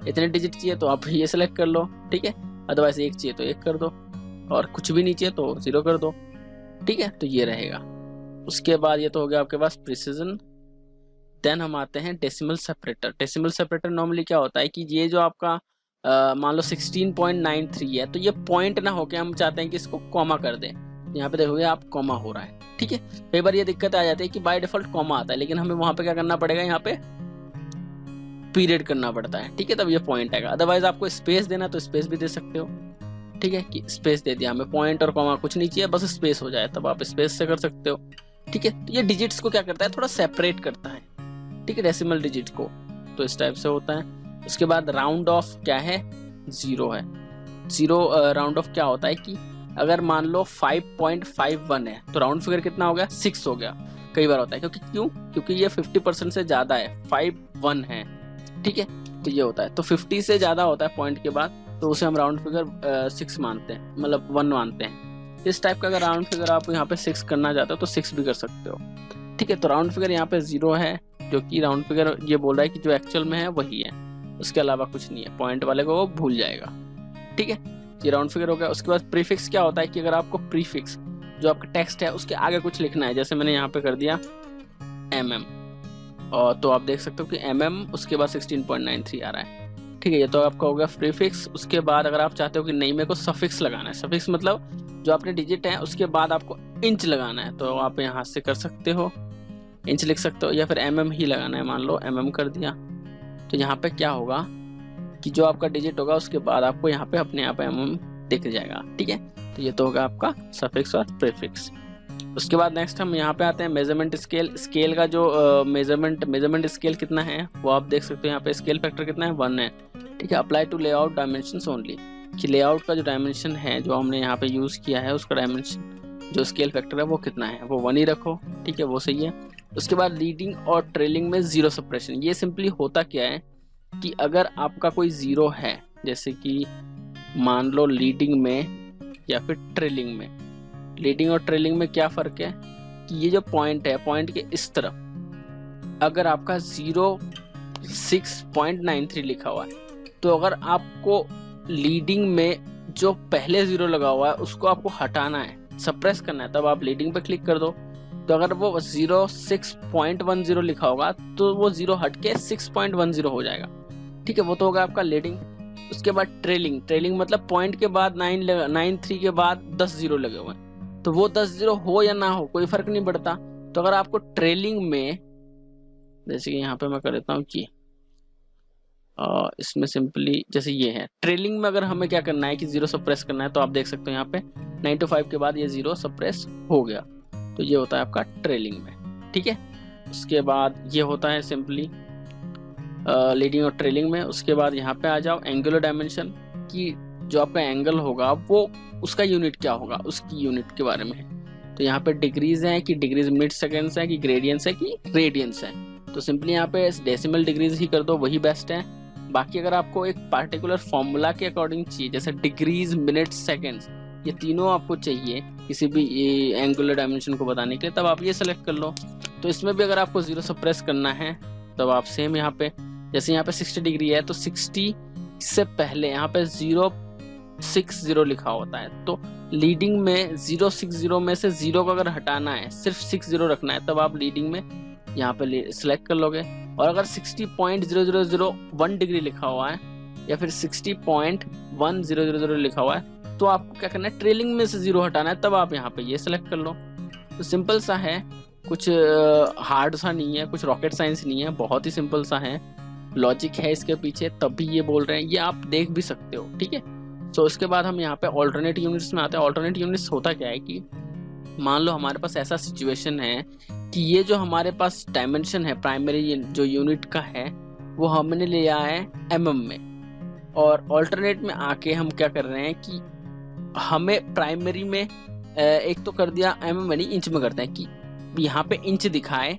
इतने डिजिट चाहिए तो आप ये सेलेक्ट कर लो। ठीक है, अदरवाइज 1 चाहिए तो 1 कर दो, और कुछ भी नहीं चाहिए तो 0 कर दो। ठीक है, तो ये रहेगा। उसके बाद ये तो हो गया आपके पास प्रिसीजन। देन हम आते हैं decimal separator. Decimal separator normally क्या होता है कि ये जो आपका मान लो 16.93 है, तो ये पॉइंट ना होके हम चाहते हैं कि इसको कॉमा कर दें। यहाँ पे देखोगे आप कॉमा हो रहा है। ठीक है, कई बार ये दिक्कत आ जाती है कि बाय डिफॉल्ट कॉमा आता है, लेकिन हमें वहां पे क्या करना पड़ेगा, यहाँ पे पीरियड करना पड़ता है। ठीक है, तब ये पॉइंट आएगा। अदरवाइज आपको स्पेस देना तो स्पेस भी दे सकते हो। ठीक है, कि स्पेस दे दिया, हमें पॉइंट और कॉमा कुछ नहीं चाहिए, बस स्पेस हो जाए, तब आप स्पेस से कर सकते हो। ठीक है, तो ये डिजिट्स को क्या करता है, थोड़ा सेपरेट करता है। ठीक है, डेसिमल डिजिट को, तो इस टाइप से होता है। उसके बाद राउंड ऑफ क्या है, 0 है। 0 राउंड ऑफ क्या होता है कि अगर मान लो 5.51 है तो राउंड फिगर कितना हो गया, 6 हो गया। कई बार होता है क्योंकि ये 50% से ज्यादा है, 51 है। ठीक है, तो ये होता है, तो 50 से ज्यादा होता है पॉइंट के बाद, तो उसे हम राउंड फिगर 6 मानते हैं, मतलब 1 मानते हैं। इस टाइप का अगर राउंड फिगर आप यहाँ पे 6 करना चाहते हो तो 6 भी कर सकते हो। ठीक है, तो राउंड फिगर यहाँ पे 0 है, जो कि राउंड फिगर ये बोल रहा है कि जो एक्चुअल में है वही है, उसके अलावा कुछ नहीं है। पॉइंट वाले को वो भूल जाएगा। ठीक है, ये राउंड फिगर हो गया। उसके बाद प्रीफिक्स क्या होता है कि अगर आपको प्रीफिक्स जो आपका टेक्स्ट है उसके आगे कुछ लिखना है, जैसे मैंने यहाँ पे कर दिया mm, और तो आप देख सकते हो कि mm उसके बाद 16.93 आ रहा है। ठीक है, ये तो आपका हो गया प्रीफिक्स। उसके बाद अगर आप चाहते हो कि नहीं मेरे को सफिक्स लगाना है, सफिक्स मतलब जो आपने डिजिट है उसके बाद आपको इंच लगाना है, तो आप यहाँ से कर सकते हो, इंच लिख सकते हो, या फिर mm ही लगाना है, मान लो mm कर दिया। तो यहाँ पे क्या होगा कि जो आपका डिजिट होगा उसके बाद आपको यहाँ पे अपने आप mm दिख जाएगा। ठीक है, तो ये तो होगा आपका सफिक्स और प्रीफिक्स। उसके बाद नेक्स्ट हम यहाँ पे आते हैं मेजरमेंट स्केल। स्केल का जो मेजरमेंट स्केल कितना है वो आप देख सकते हो। यहाँ पे स्केल फैक्टर कितना है, 1 है। ठीक है, apply to layout dimensions only, कि लेआउट का जो डायमेंशन है जो हमने यहाँ पे यूज़ किया है उसका डायमेंशन जो स्केल फैक्टर है वो कितना है, वो 1 ही रखो। ठीक है, वो सही है। उसके बाद लीडिंग और ट्रेलिंग में जीरो सप्रेशन। ये सिंपली होता क्या है कि अगर आपका कोई जीरो है, जैसे कि मान लो लीडिंग में या फिर ट्रेलिंग में, लीडिंग और ट्रेलिंग में क्या फ़र्क है कि ये जो पॉइंट है, पॉइंट के इस तरफ अगर आपका 06.93 लिखा हुआ है, तो अगर आपको लीडिंग में जो पहले जीरो लगा हुआ है उसको आपको हटाना है, सप्रेस करना है, तब आप लीडिंग पे क्लिक कर दो। तो अगर वो 06.10 लिखा होगा तो वो जीरो हट के 6.10 हो जाएगा। ठीक है, वो तो होगा आपका लीडिंग। उसके बाद ट्रेलिंग मतलब पॉइंट के बाद 93 के बाद 10 जीरो लगे हुए हैं, तो वो 10 जीरो हो या ना हो कोई फर्क नहीं पड़ता। तो अगर आपको ट्रेलिंग में, जैसे कि यहाँ पे मैं कर देता हूँ कि इसमें सिंपली जैसे ये है, ट्रेलिंग में अगर हमें क्या करना है कि जीरो सप्रेस करना है, तो आप देख सकते हो यहाँ पे 9 to 5 के बाद ये जीरो सप्रेस हो गया, तो ये होता है आपका ट्रेलिंग में। ठीक है, उसके बाद ये होता है सिंपली लीडिंग और ट्रेलिंग में। उसके बाद यहाँ पे आ जाओ एंगुलर डायमेंशन, कि जो आपका एंगल होगा वो उसका यूनिट क्या होगा, उसकी यूनिट के बारे में है। तो यहाँ पे डिग्रीज है कि डिग्रीज मिनट सेकेंड्स है कि ग्रेडियंस है कि रेडियंस है, तो सिंपली यहाँ पे डेसिमल डिग्रीज ही कर दो, वही बेस्ट है। बाकी अगर आपको एक पार्टिकुलर फॉर्मूला के अकॉर्डिंग चाहिए, जैसे डिग्रीज मिनट सेकेंड्स, ये तीनों आपको चाहिए किसी भी एंगुलर डायमेंशन को बताने के लिए, तब आप ये सेलेक्ट कर लो। तो इसमें भी अगर आपको जीरो सप्रेस करना है तब आप सेम यहाँ पे, जैसे यहाँ पे 60 डिग्री है तो 60 से पहले यहाँ पे 060 लिखा होता है, तो लीडिंग में 060 में से 0 को अगर हटाना है, सिर्फ 60 रखना है, तब आप लीडिंग में यहाँ पे सिलेक्ट कर लोगे। और अगर 60.0001 डिग्री लिखा हुआ है या फिर 60.1000 लिखा हुआ है, तो आपको क्या करना है, ट्रेलिंग में से 0 हटाना है, तब आप यहाँ पे ये सिलेक्ट कर लो। तो सिंपल सा है, कुछ हार्ड सा नहीं है, कुछ रॉकेट साइंस नहीं है, बहुत ही सिंपल सा है, लॉजिक है इसके पीछे, तब भी ये बोल रहे हैं, ये आप देख भी सकते हो। ठीक है, तो उसके बाद हम यहाँ पे ऑल्टरनेट यूनिट्स में आते हैं। ऑल्टरनेट यूनिट्स होता क्या है कि मान लो हमारे पास ऐसा सिचुएशन है कि ये जो हमारे पास डायमेंशन है प्राइमरी जो यूनिट का है वो हमने लिया है mm में, और ऑल्टरनेट में आके हम क्या कर रहे हैं कि हमें प्राइमरी में एक तो कर दिया mm में नहीं, इंच में करते हैं कि यहाँ पे इंच दिखाए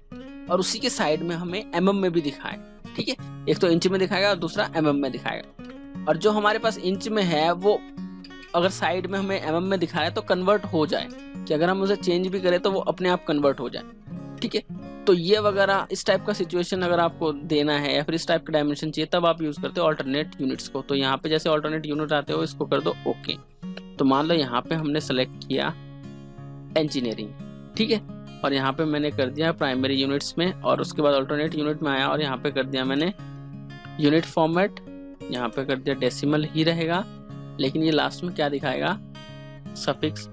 और उसी के साइड में हमें mm में भी दिखाए। ठीक है, एक तो इंच में दिखाएगा और दूसरा mm में दिखाएगा, और जो हमारे पास इंच में है वो अगर साइड में हमें mm में दिखाए तो कन्वर्ट हो जाए, कि अगर हम उसे चेंज भी करें तो वो अपने आप कन्वर्ट हो जाए। ठीक है, तो ये वगैरह इस टाइप का सिचुएशन अगर आपको देना है या फिर इस टाइप का डायमेंशन चाहिए, तब आप यूज करते हो ऑल्टरनेट यूनिट्स को। तो यहाँ पे जैसे ऑल्टरनेट यूनिट आते हो इसको कर दो ओके। तो मान लो यहाँ पे हमने सेलेक्ट किया इंजीनियरिंग, ठीक है, और यहाँ पे मैंने कर दिया प्राइमरी यूनिट्स में, और उसके बाद ऑल्टरनेट यूनिट में आया और यहाँ पे कर दिया मैंने यूनिट फॉर्मेट, यहाँ पे कर दिया डेसिमल ही रहेगा, लेकिन ये लास्ट में क्या दिखाएगा, सफिक्स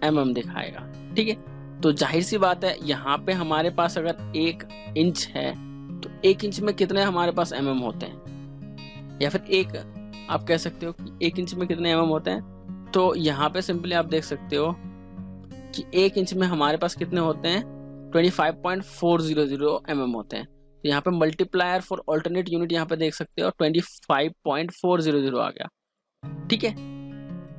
mm दिखाएगा। ठीक है, तो जाहिर सी बात है यहाँ पे हमारे पास अगर 1 इंच है तो 1 इंच में कितने हमारे पास mm होते हैं, या फिर आप कह सकते हो कि 1 इंच में कितने mm होते हैं। तो यहाँ पे सिंपली आप देख सकते हो कि 1 इंच में हमारे पास कितने होते हैं, 25.400 mm होते हैं। तो यहाँ पे मल्टीप्लायर फॉर ऑल्टरनेट यूनिट यहाँ पे देख सकते हो 25.400 आ गया। ठीक है,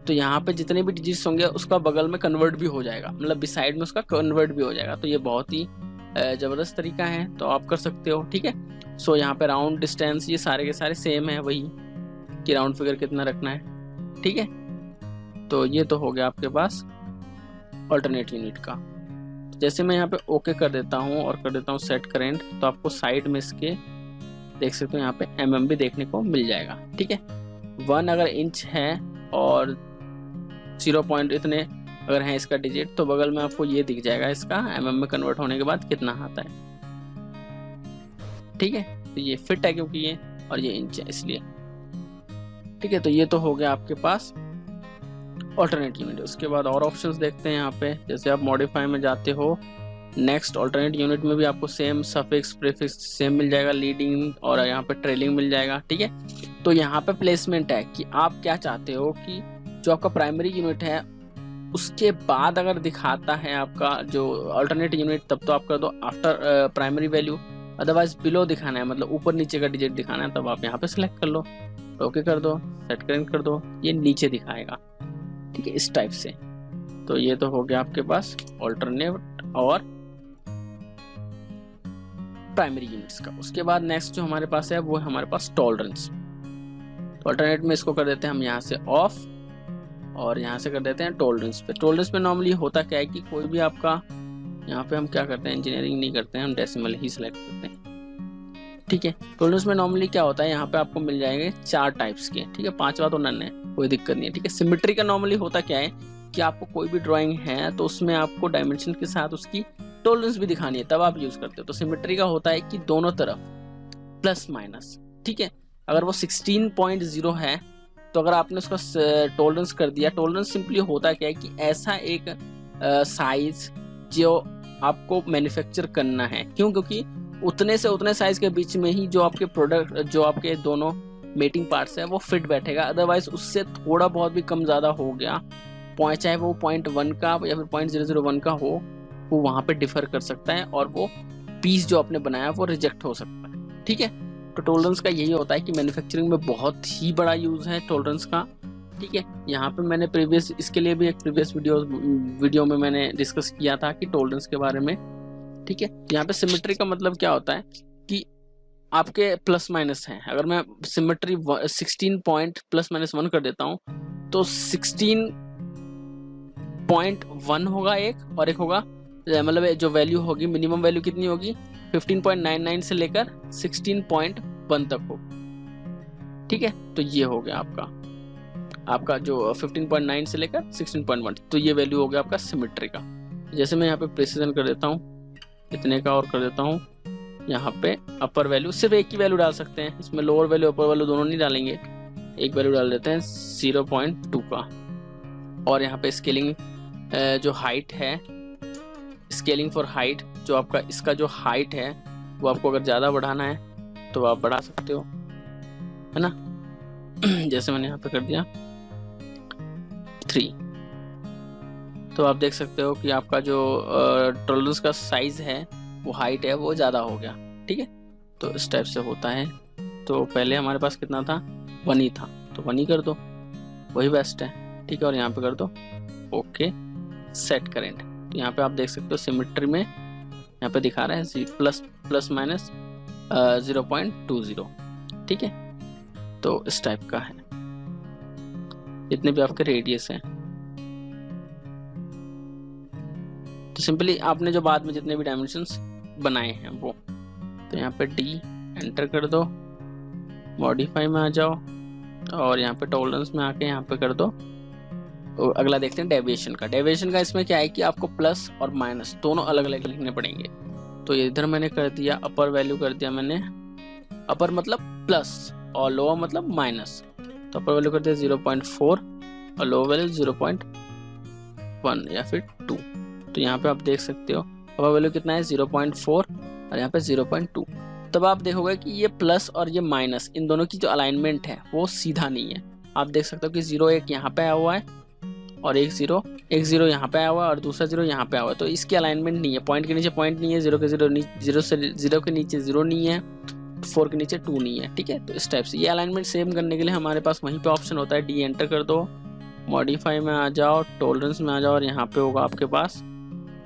तो यहाँ पे जितने भी डिजिट्स होंगे उसका बगल में कन्वर्ट भी हो जाएगा, मतलब बिसाइड में उसका कन्वर्ट भी हो जाएगा। तो ये बहुत ही ज़बरदस्त तरीका है, तो आप कर सकते हो। ठीक है, सो यहाँ पे राउंड डिस्टेंस ये सारे के सारे सेम है, वही कि राउंड फिगर कितना रखना है। ठीक है, तो ये तो हो गया आपके पास ऑल्टरनेट यूनिट का। जैसे मैं यहाँ पे ओके कर देता हूँ और कर देता हूँ सेट करेंट, तो आपको साइड में इसके देख सकते हो यहाँ पे mm भी देखने को मिल जाएगा। ठीक है, 1 अगर इंच है और 0 पॉइंट इतने अगर है इसका डिजिट, तो बगल में आपको ये दिख जाएगा इसका mm में कन्वर्ट होने के बाद कितना आता है। ठीक है, तो ये फिट है क्योंकि ये और ये इंच है इसलिए। ठीक है, तो ये तो हो गया आपके पास ऑल्टरनेट यूनिट। उसके बाद और ऑप्शंस देखते हैं यहाँ पे, जैसे आप मॉडिफाई में जाते हो, नेक्स्ट ऑल्टरनेट यूनिट में भी आपको सेम सफिक्स प्रीफिक्स सेम मिल जाएगा, लीडिंग और यहाँ पे ट्रेलिंग मिल जाएगा। ठीक है, तो यहाँ पे प्लेसमेंट है कि आप क्या चाहते हो कि जो आपका प्राइमरी यूनिट है उसके बाद अगर दिखाता है आपका जो अल्टरनेट यूनिट, तब तो आप कर दो after primary value. Otherwise below दिखाना है, मतलब ऊपर नीचे का डिजिट दिखाना है, तब आप यहाँ पे सिलेक्ट कर लो, ओके कर दो, सेट करेंट कर दो, ये नीचे दिखाएगा। ठीक है, इस टाइप से। तो ये तो हो गया आपके पास अल्टरनेट और प्राइमरी यूनिट्स का। उसके बाद नेक्स्ट जो हमारे पास है वो है हमारे पास टॉलरेंस। तो अल्टरनेट में इसको कर देते हैं हम यहाँ से ऑफ और यहाँ से कर देते हैं टॉलरेंस पे। टॉलरेंस में नॉर्मली होता क्या है कि कोई भी आपका, यहाँ पे हम क्या करते हैं, इंजीनियरिंग नहीं करते हैं, हम डेसिमल ही सिलेक्ट करते हैं। ठीक है, टॉलरेंस में नॉर्मली क्या होता है, यहाँ पे आपको मिल जाएंगे 4 टाइप्स के। ठीक है, 5वां तो नन है, कोई दिक्कत नहीं है। ठीक है, सिमेट्री का नॉर्मली होता क्या है कि आपको कोई भी ड्राइंग है तो उसमें आपको डायमेंशन के साथ उसकी टॉलरेंस भी दिखानी है, तब आप यूज करते हो। तो सिमेट्री का होता है कि दोनों तरफ प्लस माइनस। ठीक है, अगर वो 16.0 है तो अगर आपने उसका टॉलरेंस कर दिया, टॉलरेंस सिंपली होता क्या है कि ऐसा एक साइज जो आपको मैन्युफैक्चर करना है। क्यों? क्योंकि उतने से उतने साइज के बीच में ही जो आपके प्रोडक्ट, जो आपके दोनों मेटिंग पार्ट्स है वो फिट बैठेगा। अदरवाइज उससे थोड़ा बहुत भी कम ज्यादा हो गया, चाहे वो 0.1 का या फिर 0.001 का हो, वो वहां पे डिफर कर सकता है और वो पीस जो आपने बनाया वो रिजेक्ट हो सकता है। ठीक है, तो टॉलरेंस का यही होता है कि मैन्युफैक्चरिंग में बहुत ही बड़ा यूज है टॉलरेंस का। ठीक है, यहाँ पे मैंने प्रीवियस, इसके लिए भी एक प्रीवियस वीडियो में मैंने डिस्कस किया था कि टॉलरेंस के बारे में। ठीक है, यहाँ पे सिमेट्री का मतलब क्या होता है कि आपके प्लस माइनस है। अगर मैं सिमेट्री 16 पॉइंट प्लस माइनस 1 कर देता हूँ तो 16.1 होगा एक, और एक होगा, मतलब जो वैल्यू होगी, मिनिमम वैल्यू कितनी होगी, 15.99 से लेकर 16.1 तक हो। ठीक है, तो ये हो गया आपका जो 15.9 से लेकर 16.1, तो ये वैल्यू हो गया आपका सिमेट्री का। जैसे मैं यहाँ पे प्रिसीजन कर देता हूँ इतने का और कर देता हूँ यहाँ पे अपर वैल्यू, सिर्फ एक ही वैल्यू डाल सकते हैं इसमें, लोअर वैल्यू अपर वैल्यू दोनों नहीं डालेंगे, एक वैल्यू डाल देते हैं 0.2 का। और यहाँ पे स्केलिंग जो हाइट है, स्केलिंग फॉर हाइट, जो आपका इसका जो हाइट है वो आपको अगर ज़्यादा बढ़ाना है तो आप बढ़ा सकते हो, है ना। जैसे मैंने यहाँ पे कर दिया 3, तो आप देख सकते हो कि आपका जो टॉलरेंस का साइज है, वो हाइट है, वो ज़्यादा हो गया। ठीक है, तो इस टाइप से होता है। तो पहले हमारे पास कितना था, 1 ही था, तो 1 ही कर दो, वही बेस्ट है। ठीक है, और यहाँ पे कर दो ओके, सेट करेंट। तो यहाँ पे आप देख सकते हो सिमेट्री में यहाँ पे दिखा रहा है प्लस माइनस 0.20। ठीक है, तो इस टाइप का है, जितने भी आपके रेडियस हैं। तो सिंपली आपने जो बाद में जितने भी डायमेंशंस बनाए हैं वो, तो यहाँ पे डी एंटर कर दो, मॉडिफाई में आ जाओ और यहाँ पे टॉलरेंस में आके यहाँ पे कर दो। तो अगला देखते हैं डेविएशन का। डेविएशन का इसमें क्या है कि आपको प्लस और माइनस दोनों अलग अलग लिखने पड़ेंगे। तो इधर मैंने कर दिया, अपर वैल्यू कर दिया मैंने, अपर मतलब प्लस और लोअर मतलब माइनस। तो अपर वैल्यू कर दिया 0.4 और लोअर वैल्यू 0.1 या फिर 2। तो यहाँ पे आप देख सकते हो अपर वैल्यू कितना है 0.4 और यहाँ पे 0.2। तब आप देखोगे कि ये प्लस और ये माइनस, इन दोनों की जो अलाइनमेंट है वो सीधा नहीं है। आप देख सकते हो कि 0 एक यहाँ पे आया हुआ है और एक जीरो यहाँ पे आया हुआ है और दूसरा 0 यहाँ पे आया हुआ है, तो इसकी अलाइनमेंट नहीं है। पॉइंट के नीचे पॉइंट नहीं है, 0 के 0 के नीचे 0 नहीं है, 4 के नीचे 2 नहीं है। ठीक है, तो इस टाइप से ये अलाइनमेंट सेम करने के लिए हमारे पास वहीं पे ऑप्शन होता है, डी एंटर कर दो, मॉडिफाई में आ जाओ, टॉलरेंस में आ जाओ और यहाँ पे होगा आपके पास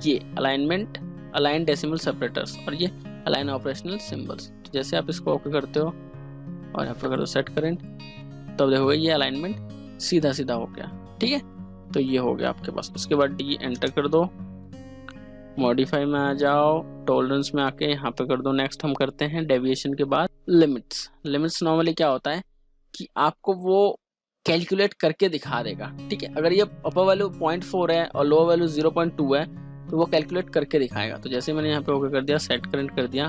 ये अलाइनमेंट, अलाइन डेसिमल सेपरेटर्स और ये अलाइन ऑपरेशनल सिंबल्स। तो जैसे आप इसको ओके करते हो और यहाँ पे कर दो सेट करेंट, तब देखोगे ये अलाइनमेंट सीधा सीधा हो गया। ठीक है, तो ये हो गया आपके पास। उसके बाद डी एंटर कर दो, मॉडिफाई में आ जाओ, टॉलरेंस में आके यहाँ पे कर दो। नेक्स्ट हम करते हैं डेविएशन के बाद लिमिट्स। लिमिट्स नॉर्मली क्या होता है कि आपको वो कैलकुलेट करके दिखा देगा। ठीक है, अगर ये अपर वैल्यू 0.4 है और लोअर वैल्यू 0.2 है तो वो कैलकुलेट करके दिखाएगा। तो जैसे मैंने यहाँ पे ओके कर दिया, सेट करेंट कर दिया,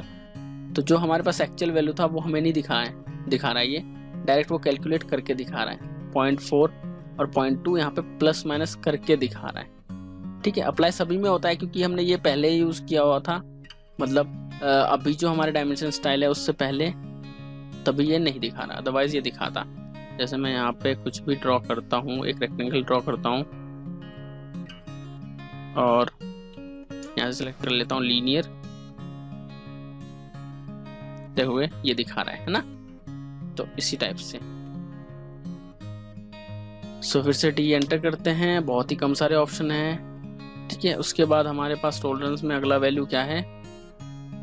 तो जो हमारे पास एक्चुअल वैल्यू था वो हमें नहीं दिखा रहा है, ये डायरेक्ट वो कैलकुलेट करके दिखा रहा है। 0.4 और 0.2 यहाँ पे प्लस माइनस करके दिखा रहा है। ठीक है, अप्लाई सभी में होता है क्योंकि हमने ये पहले यूज किया हुआ था, मतलब अभी जो हमारे डायमेंशन स्टाइल है उससे पहले, तभी ये नहीं दिखा रहा, अदरवाइज ये दिखाता। जैसे मैं यहाँ पे कुछ भी ड्रॉ करता हूँ, एक रेक्टेंगल ड्रॉ करता हूँ, और यहाँ से सेलेक्ट कर लेता हूँ लीनियर। देखोगे ये दिखा रहा है ना, तो इसी टाइप से। सो फिर से डी एंटर करते हैं, बहुत ही कम सारे ऑप्शन हैं, ठीक है। उसके बाद हमारे पास टॉलरेंस में अगला वैल्यू क्या है,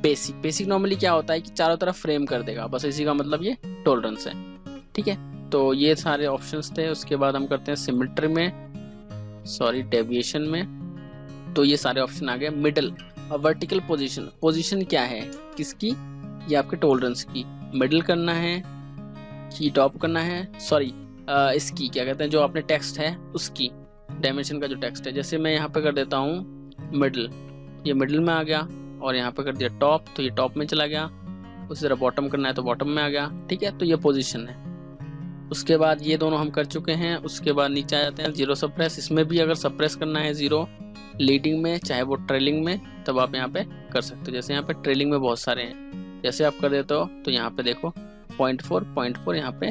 बेसिक। बेसिक नॉर्मली क्या होता है कि चारों तरफ फ्रेम कर देगा, बस इसी का मतलब ये टॉलरेंस है, ठीक है। तो ये सारे ऑप्शंस थे। उसके बाद हम करते हैं सिमेट्री में, सॉरी डेविएशन में, तो ये सारे ऑप्शन आ गए। मिडल वर्टिकल पोजीशन, पोजीशन क्या है किसकी, ये आपके टॉलरेंस की। मिडल करना है कि टॉप करना है, सॉरी इसकी क्या कहते हैं जो आपने टेक्स्ट है उसकी, डायमेंशन का जो टेक्स्ट है। जैसे मैं यहाँ पे कर देता हूँ मिडल, ये मिडल में आ गया, और यहाँ पे कर दिया टॉप, तो ये टॉप में चला गया। उसी तरह बॉटम करना है तो बॉटम में आ गया, ठीक है। तो ये पोजीशन है। उसके बाद ये दोनों हम कर चुके हैं। उसके बाद नीचे आ जाते हैं जीरो सप्रेस। इसमें भी अगर सप्रेस करना है जीरो लीडिंग में चाहे वो ट्रेलिंग में, तब आप यहाँ पे कर सकते हो। जैसे यहाँ पे ट्रेलिंग में बहुत सारे हैं, जैसे आप कर देते हो तो यहाँ पे देखो 0.4 यहाँ पे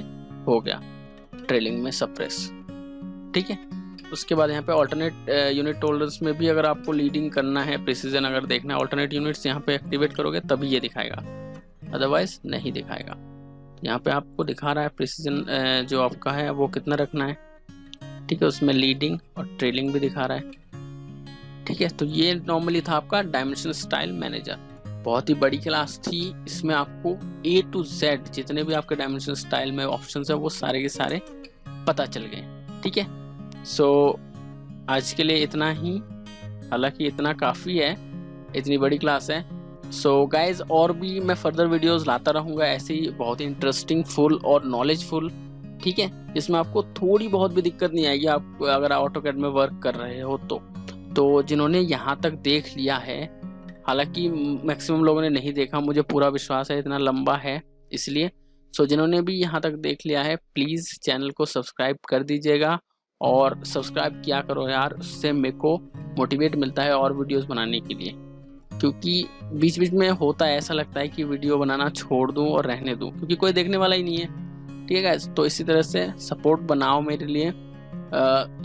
हो गया ट्रेलिंग में सप्रेस, ठीक है। उसके बाद यहाँ पे ऑल्टरनेट यूनिट टॉलरेंस में भी अगर आपको लीडिंग करना है, प्रिसीजन अगर देखना है, ऑल्टरनेट यूनिट्स यहाँ पे एक्टिवेट करोगे तभी ये दिखाएगा, अदरवाइज नहीं दिखाएगा। यहाँ पे आपको दिखा रहा है प्रिसीजन जो आपका है वो कितना रखना है, ठीक है। उसमें लीडिंग और ट्रेलिंग भी दिखा रहा है, ठीक है। तो ये नॉर्मली था आपका डायमेंशन स्टाइल मैनेजर। बहुत ही बड़ी क्लास थी, इसमें आपको A to Z जितने भी आपके डायमेंशन स्टाइल में ऑप्शंस है वो सारे के सारे पता चल गए, ठीक है। सो आज के लिए इतना ही, हालांकि इतना काफ़ी है, इतनी बड़ी क्लास है। सो गाइज और भी मैं फर्दर वीडियोस लाता रहूँगा ऐसे ही, बहुत ही इंटरेस्टिंग फुल और नॉलेजफुल, ठीक है। इसमें आपको थोड़ी बहुत भी दिक्कत नहीं आएगी आप अगर ऑटोकैड में वर्क कर रहे हो तो जिन्होंने यहाँ तक देख लिया है, हालांकि मैक्सिमम लोगों ने नहीं देखा, मुझे पूरा विश्वास है, इतना लंबा है इसलिए। सो जिन्होंने भी यहाँ तक देख लिया है प्लीज़ चैनल को सब्सक्राइब कर दीजिएगा, और सब्सक्राइब किया करो यार, उससे मेरे को मोटिवेट मिलता है और वीडियोस बनाने के लिए। क्योंकि बीच बीच में होता है ऐसा लगता है कि वीडियो बनाना छोड़ दूं और रहने दूं, क्योंकि कोई देखने वाला ही नहीं है, ठीक है गाइस। तो इसी तरह से सपोर्ट बनाओ मेरे लिए,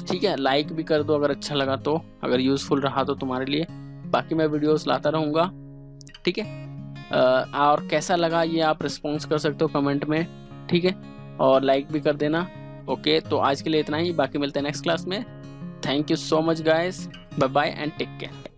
ठीक है। लाइक भी कर दो अगर अच्छा लगा तो, अगर यूज़फुल रहा तो तुम्हारे लिए। बाकी मैं वीडियोस लाता रहूँगा, ठीक है। और कैसा लगा ये आप रिस्पॉन्स कर सकते हो कमेंट में, ठीक है, और लाइक भी कर देना। ओके तो आज के लिए इतना ही, बाकी मिलते हैं नेक्स्ट क्लास में। Thank you so much guys, bye bye and take care.